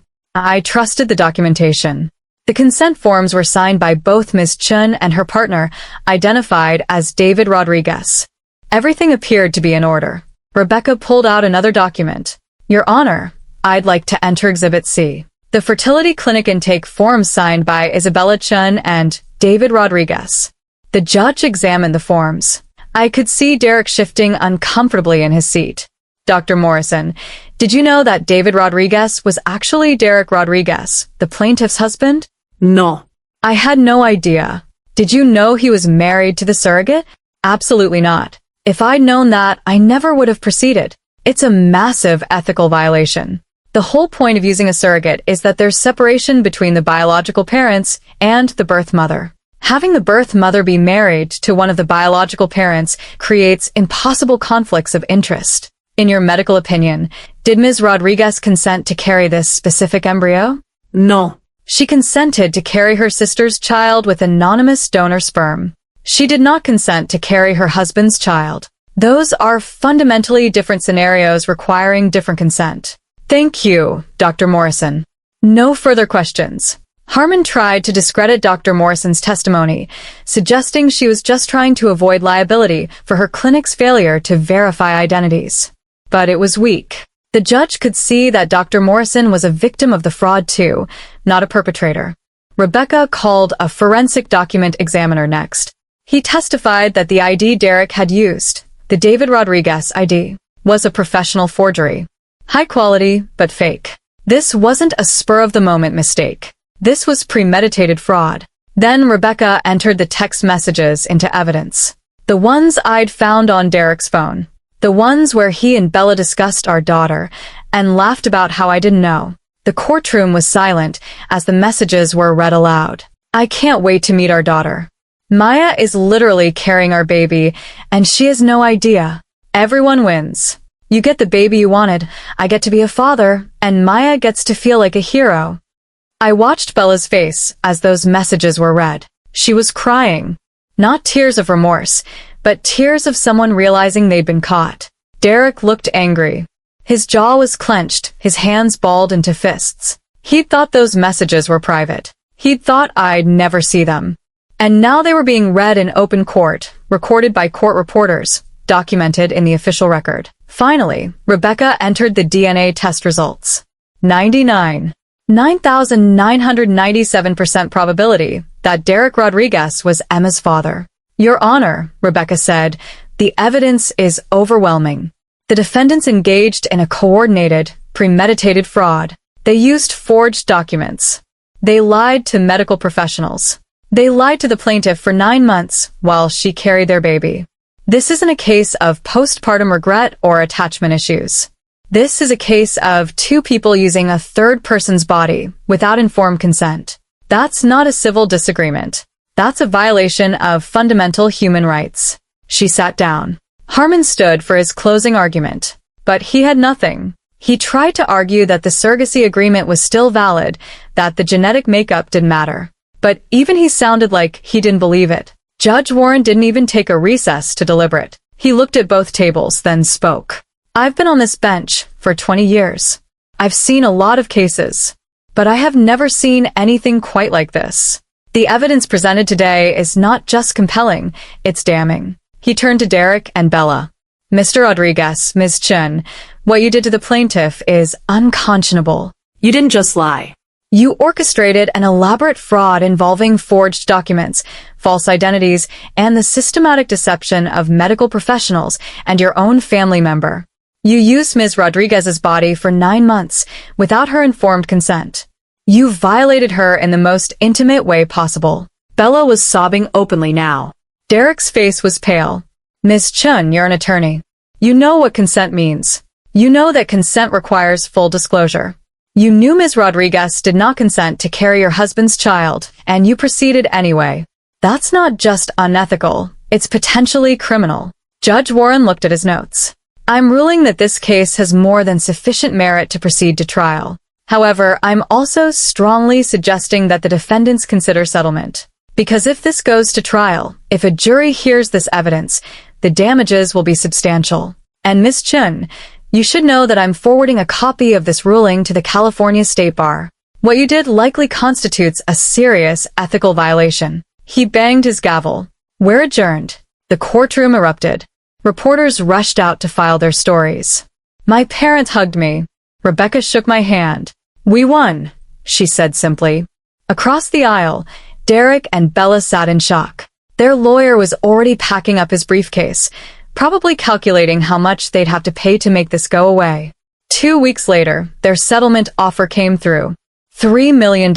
trusted the documentation. The consent forms were signed by both Ms. Chen and her partner, identified as David Rodriguez. Everything appeared to be in order. Rebecca pulled out another document. Your Honor, I'd like to enter Exhibit C. The fertility clinic intake forms signed by Isabella Chen and David Rodriguez. The judge examined the forms. I could see Derek shifting uncomfortably in his seat. Dr. Morrison, did you know that David Rodriguez was actually Derek Rodriguez, the plaintiff's husband? No. I had no idea. Did you know he was married to the surrogate? Absolutely not. If I'd known that, I never would have proceeded. It's a massive ethical violation. The whole point of using a surrogate is that there's separation between the biological parents and the birth mother. Having the birth mother be married to one of the biological parents creates impossible conflicts of interest. In your medical opinion, did Ms. Rodriguez consent to carry this specific embryo? No. She consented to carry her sister's child with anonymous donor sperm. She did not consent to carry her husband's child. Those are fundamentally different scenarios requiring different consent. Thank you, Dr. Morrison. No further questions. Harmon tried to discredit Dr. Morrison's testimony, suggesting she was just trying to avoid liability for her clinic's failure to verify identities. But it was weak. The judge could see that Dr. Morrison was a victim of the fraud too, not a perpetrator. Rebecca called a forensic document examiner next. He testified that the ID Derek had used, the David Rodriguez ID, was a professional forgery. High quality, but fake. This wasn't a spur-of-the-moment mistake. This was premeditated fraud. Then Rebecca entered the text messages into evidence. The ones I'd found on Derek's phone. The ones where he and Bella discussed our daughter and laughed about how I didn't know. The courtroom was silent as the messages were read aloud. I can't wait to meet our daughter. Maya is literally carrying our baby, and she has no idea. Everyone wins. You get the baby you wanted, I get to be a father, and Maya gets to feel like a hero. I watched Bella's face as those messages were read. She was crying. Not tears of remorse, but tears of someone realizing they'd been caught. Derek looked angry. His jaw was clenched, his hands balled into fists. He'd thought those messages were private. He'd thought I'd never see them. And now they were being read in open court, recorded by court reporters, documented in the official record. Finally, Rebecca entered the DNA test results. 9,997% probability that Derek Rodriguez was Emma's father. Your Honor, Rebecca said, the evidence is overwhelming. The defendants engaged in a coordinated, premeditated fraud. They used forged documents. They lied to medical professionals. They lied to the plaintiff for 9 months while she carried their baby. This isn't a case of postpartum regret or attachment issues. This is a case of two people using a third person's body without informed consent. That's not a civil disagreement. That's a violation of fundamental human rights. She sat down. Harmon stood for his closing argument, but he had nothing. He tried to argue that the surrogacy agreement was still valid, that the genetic makeup didn't matter. But even he sounded like he didn't believe it. Judge Warren didn't even take a recess to deliberate. He looked at both tables, then spoke. I've been on this bench for 20 years. I've seen a lot of cases, but I have never seen anything quite like this. The evidence presented today is not just compelling, it's damning. He turned to Derek and Bella. Mr. Rodriguez, Ms. Chun, what you did to the plaintiff is unconscionable. You didn't just lie. You orchestrated an elaborate fraud involving forged documents, false identities, and the systematic deception of medical professionals and your own family member. You used Ms. Rodriguez's body for 9 months without her informed consent. You violated her in the most intimate way possible. Bella was sobbing openly now. Derek's face was pale. Ms. Chun, you're an attorney. You know what consent means. You know that consent requires full disclosure. You knew Ms. Rodriguez did not consent to carry your husband's child, and you proceeded anyway. That's not just unethical, it's potentially criminal. Judge Warren looked at his notes. I'm ruling that this case has more than sufficient merit to proceed to trial. However, I'm also strongly suggesting that the defendants consider settlement. Because if this goes to trial, if a jury hears this evidence, the damages will be substantial. And Ms. Chun, you should know that I'm forwarding a copy of this ruling to the California State Bar. What you did likely constitutes a serious ethical violation. He banged his gavel. We're adjourned. The courtroom erupted. Reporters rushed out to file their stories. My parents hugged me. Rebecca shook my hand. We won, she said simply. Across the aisle, Derek and Bella sat in shock. Their lawyer was already packing up his briefcase, probably calculating how much they'd have to pay to make this go away. 2 weeks later, their settlement offer came through. $3 million.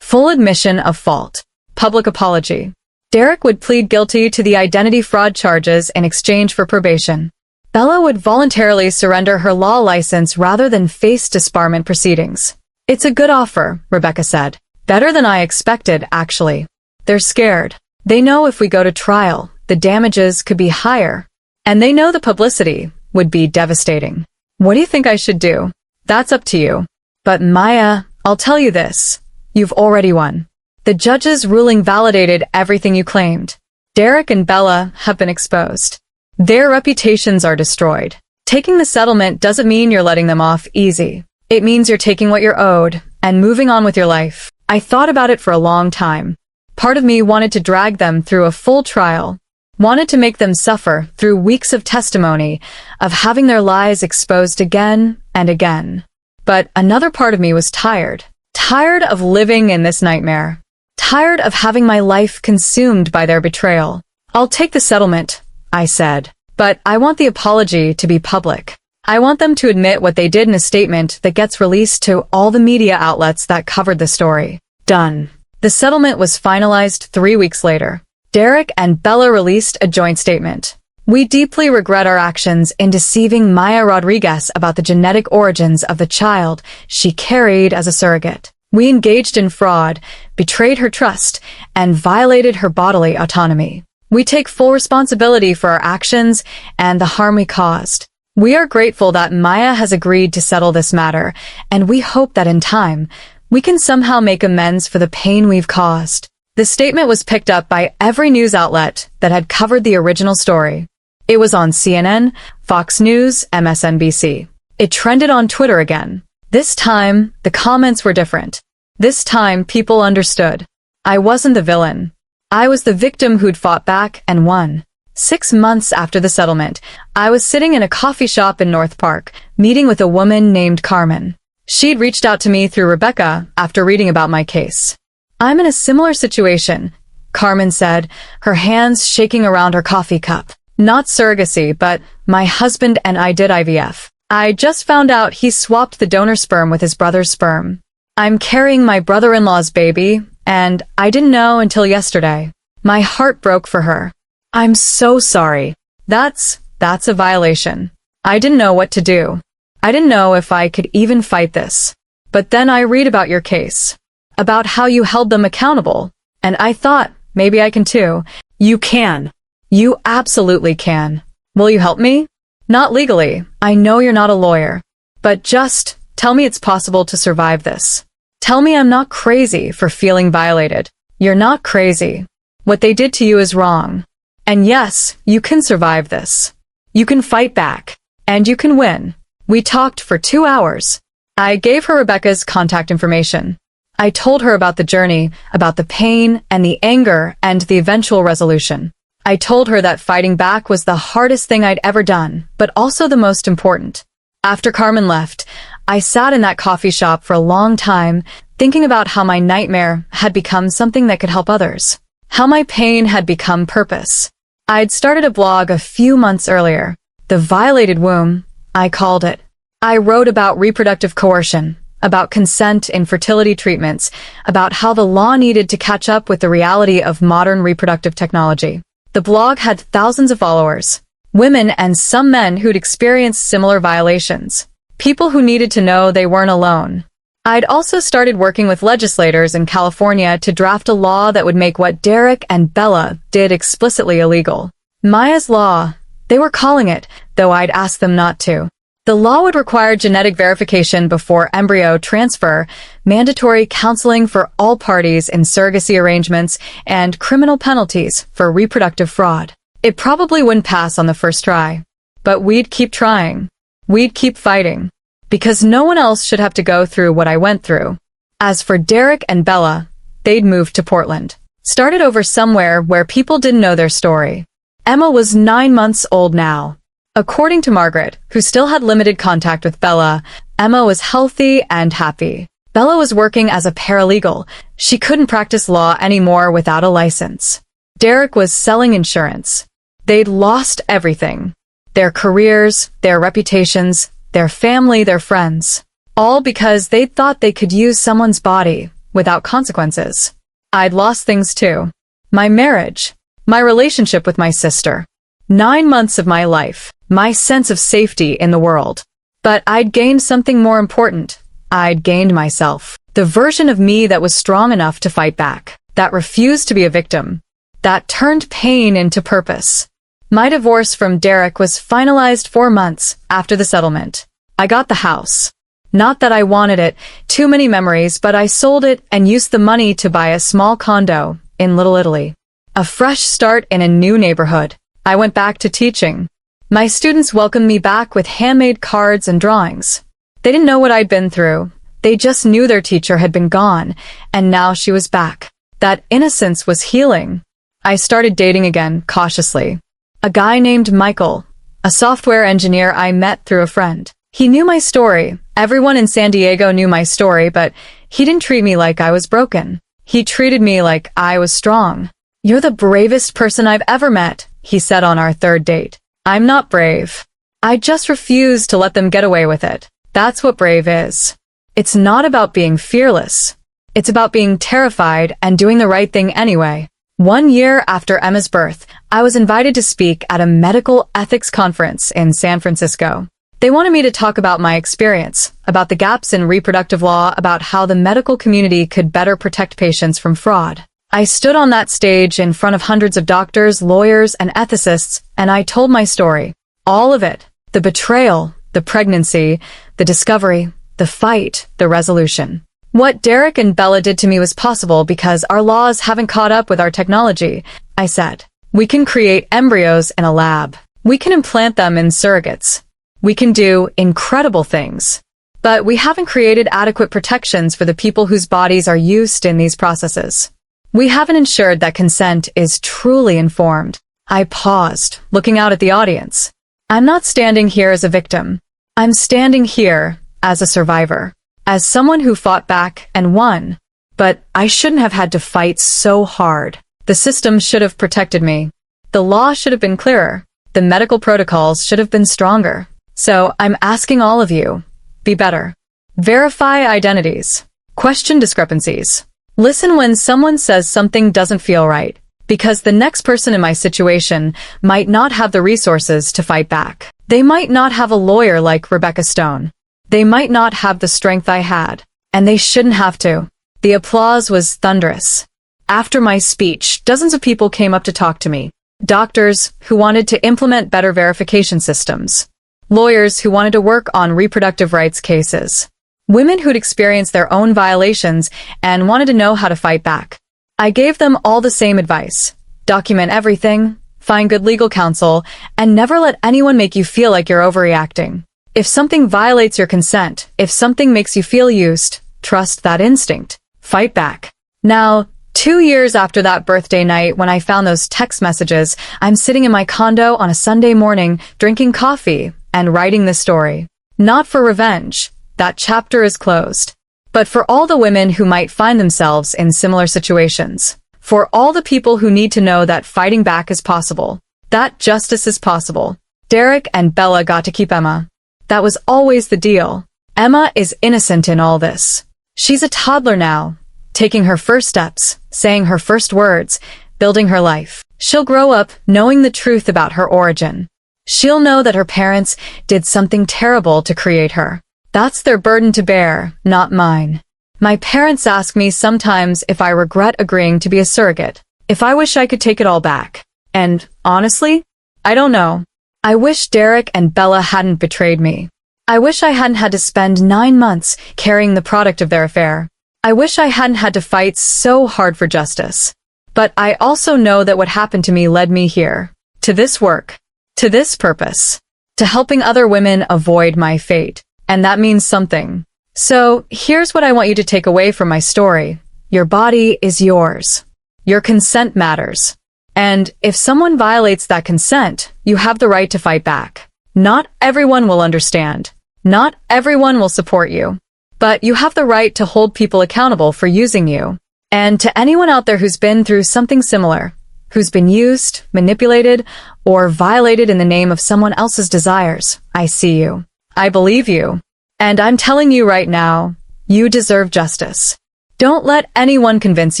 Full admission of fault. Public apology. Derek would plead guilty to the identity fraud charges in exchange for probation. Bella would voluntarily surrender her law license rather than face disbarment proceedings. It's a good offer, Rebecca said. Better than I expected, actually. They're scared. They know if we go to trial, the damages could be higher. And they know the publicity would be devastating. What do you think I should do? That's up to you. But Maya, I'll tell you this. You've already won. The judge's ruling validated everything you claimed. Derek and Bella have been exposed. Their reputations are destroyed. Taking the settlement doesn't mean you're letting them off easy. It means you're taking what you're owed and moving on with your life. I thought about it for a long time. Part of me wanted to drag them through a full trial, wanted to make them suffer through weeks of testimony, of having their lies exposed again and again. But another part of me was tired. Tired of living in this nightmare. Tired of having my life consumed by their betrayal. I'll take the settlement, I said. But I want the apology to be public. I want them to admit what they did in a statement that gets released to all the media outlets that covered the story. Done. The settlement was finalized 3 weeks later. Derek and Bella released a joint statement. We deeply regret our actions in deceiving Maya Rodriguez about the genetic origins of the child she carried as a surrogate. We engaged in fraud, betrayed her trust, and violated her bodily autonomy. We take full responsibility for our actions and the harm we caused. We are grateful that Maya has agreed to settle this matter, and we hope that in time, we can somehow make amends for the pain we've caused. The statement was picked up by every news outlet that had covered the original story. It was on CNN, Fox News, MSNBC. It trended on Twitter again. This time, the comments were different. This time, people understood. I wasn't the villain. I was the victim who'd fought back and won. 6 months after the settlement, I was sitting in a coffee shop in North Park, meeting with a woman named Carmen. She'd reached out to me through Rebecca after reading about my case. I'm in a similar situation, Carmen said, her hands shaking around her coffee cup. Not surrogacy, but my husband and I did IVF. I just found out he swapped the donor sperm with his brother's sperm. I'm carrying my brother-in-law's baby, and I didn't know until yesterday. My heart broke for her. I'm so sorry. That's a violation. I didn't know what to do. I didn't know if I could even fight this. But then I read about your case. About how you held them accountable. And I thought, maybe I can too. You can. You absolutely can. Will you help me? Not legally. I know you're not a lawyer. But just tell me it's possible to survive this. Tell me I'm not crazy for feeling violated. You're not crazy. What they did to you is wrong. And yes, you can survive this. You can fight back. And you can win. We talked for 2 hours. I gave her Rebecca's contact information. I told her about the journey, about the pain and the anger and the eventual resolution. I told her that fighting back was the hardest thing I'd ever done, but also the most important. After Carmen left, I sat in that coffee shop for a long time, thinking about how my nightmare had become something that could help others. How my pain had become purpose. I'd started a blog a few months earlier. The Violated Womb, I called it. I wrote about reproductive coercion, about consent in fertility treatments, about how the law needed to catch up with the reality of modern reproductive technology. The blog had thousands of followers, women and some men who'd experienced similar violations, people who needed to know they weren't alone. I'd also started working with legislators in California to draft a law that would make what Derek and Bella did explicitly illegal. Maya's Law, they were calling it, though I'd asked them not to. The law would require genetic verification before embryo transfer, mandatory counseling for all parties in surrogacy arrangements, and criminal penalties for reproductive fraud. It probably wouldn't pass on the first try. But we'd keep trying. We'd keep fighting. Because no one else should have to go through what I went through. As for Derek and Bella, they'd moved to Portland. Started over somewhere where people didn't know their story. Emma was 9 months old now. According to Margaret, who still had limited contact with Bella, Emma was healthy and happy. Bella was working as a paralegal. She couldn't practice law anymore without a license. Derek was selling insurance. They'd lost everything. Their careers, their reputations, their family, their friends. All because they'd thought they could use someone's body without consequences. I'd lost things too. My marriage. My relationship with my sister. 9 months of my life. My sense of safety in the world. But I'd gained something more important. I'd gained myself. The version of me that was strong enough to fight back. That refused to be a victim. That turned pain into purpose. My divorce from Derek was finalized 4 months after the settlement. I got the house. Not that I wanted it, too many memories, but I sold it and used the money to buy a small condo in Little Italy. A fresh start in a new neighborhood. I went back to teaching. My students welcomed me back with handmade cards and drawings. They didn't know what I'd been through. They just knew their teacher had been gone, and now she was back. That innocence was healing. I started dating again, cautiously. A guy named Michael, a software engineer I met through a friend. He knew my story. Everyone in San Diego knew my story, but he didn't treat me like I was broken. He treated me like I was strong. "You're the bravest person I've ever met," he said on our 3rd date. I'm not brave. I just refuse to let them get away with it. That's what brave is. It's not about being fearless. It's about being terrified and doing the right thing anyway. 1 year after Emma's birth, I was invited to speak at a medical ethics conference in San Francisco. They wanted me to talk about my experience, about the gaps in reproductive law, about how the medical community could better protect patients from fraud. I stood on that stage in front of hundreds of doctors, lawyers, and ethicists, and I told my story. All of it. The betrayal, the pregnancy, the discovery, the fight, the resolution. What Derek and Bella did to me was possible because our laws haven't caught up with our technology, I said. We can create embryos in a lab. We can implant them in surrogates. We can do incredible things. But we haven't created adequate protections for the people whose bodies are used in these processes. We haven't ensured that consent is truly informed. I paused, looking out at the audience. I'm not standing here as a victim. I'm standing here as a survivor, as someone who fought back and won. But I shouldn't have had to fight so hard. The system should have protected me. The law should have been clearer. The medical protocols should have been stronger. So I'm asking all of you, be better. Verify identities. Question discrepancies. Listen when someone says something doesn't feel right, because the next person in my situation might not have the resources to fight back. They might not have a lawyer like Rebecca Stone. They might not have the strength I had, and they shouldn't have to. The applause was thunderous. After my speech, dozens of people came up to talk to me. doctors who wanted to implement better verification systems, lawyers who wanted to work on reproductive rights cases, women who'd experienced their own violations and wanted to know how to fight back. I gave them all the same advice. Document everything, find good legal counsel, and never let anyone make you feel like you're overreacting. If something violates your consent, if something makes you feel used, trust that instinct. Fight back. Now, 2 years after that birthday night when I found those text messages, I'm sitting in my condo on a Sunday morning, drinking coffee and writing this story. Not for revenge. That chapter is closed. But for all the women who might find themselves in similar situations. For all the people who need to know that fighting back is possible. That justice is possible. Derek and Bella got to keep Emma. That was always the deal. Emma is innocent in all this. She's a toddler now, taking her first steps, saying her first words, building her life. She'll grow up knowing the truth about her origin. She'll know that her parents did something terrible to create her. That's their burden to bear, not mine. My parents ask me sometimes if I regret agreeing to be a surrogate, if I wish I could take it all back. And, honestly, I don't know. I wish Derek and Bella hadn't betrayed me. I wish I hadn't had to spend 9 months carrying the product of their affair. I wish I hadn't had to fight so hard for justice. But I also know that what happened to me led me here. To this work. To this purpose. To helping other women avoid my fate. And that means something. So, here's what I want you to take away from my story. Your body is yours. Your consent matters. And if someone violates that consent, you have the right to fight back. Not everyone will understand. Not everyone will support you. But you have the right to hold people accountable for using you. And to anyone out there who's been through something similar, who's been used, manipulated, or violated in the name of someone else's desires, I see you. I believe you. And I'm telling you right now, you deserve justice. Don't let anyone convince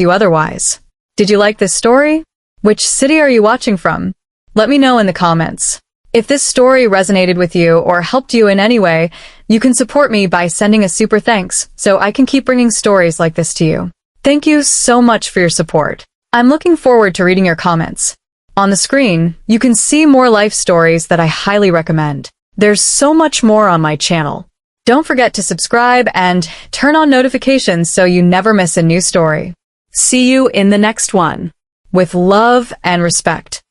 you otherwise. Did you like this story? Which city are you watching from? Let me know in the comments. If this story resonated with you or helped you in any way, you can support me by sending a super thanks so I can keep bringing stories like this to you. Thank you so much for your support. I'm looking forward to reading your comments. On the screen, you can see more life stories that I highly recommend. There's so much more on my channel. Don't forget to subscribe and turn on notifications so you never miss a new story. See you in the next one. With love and respect.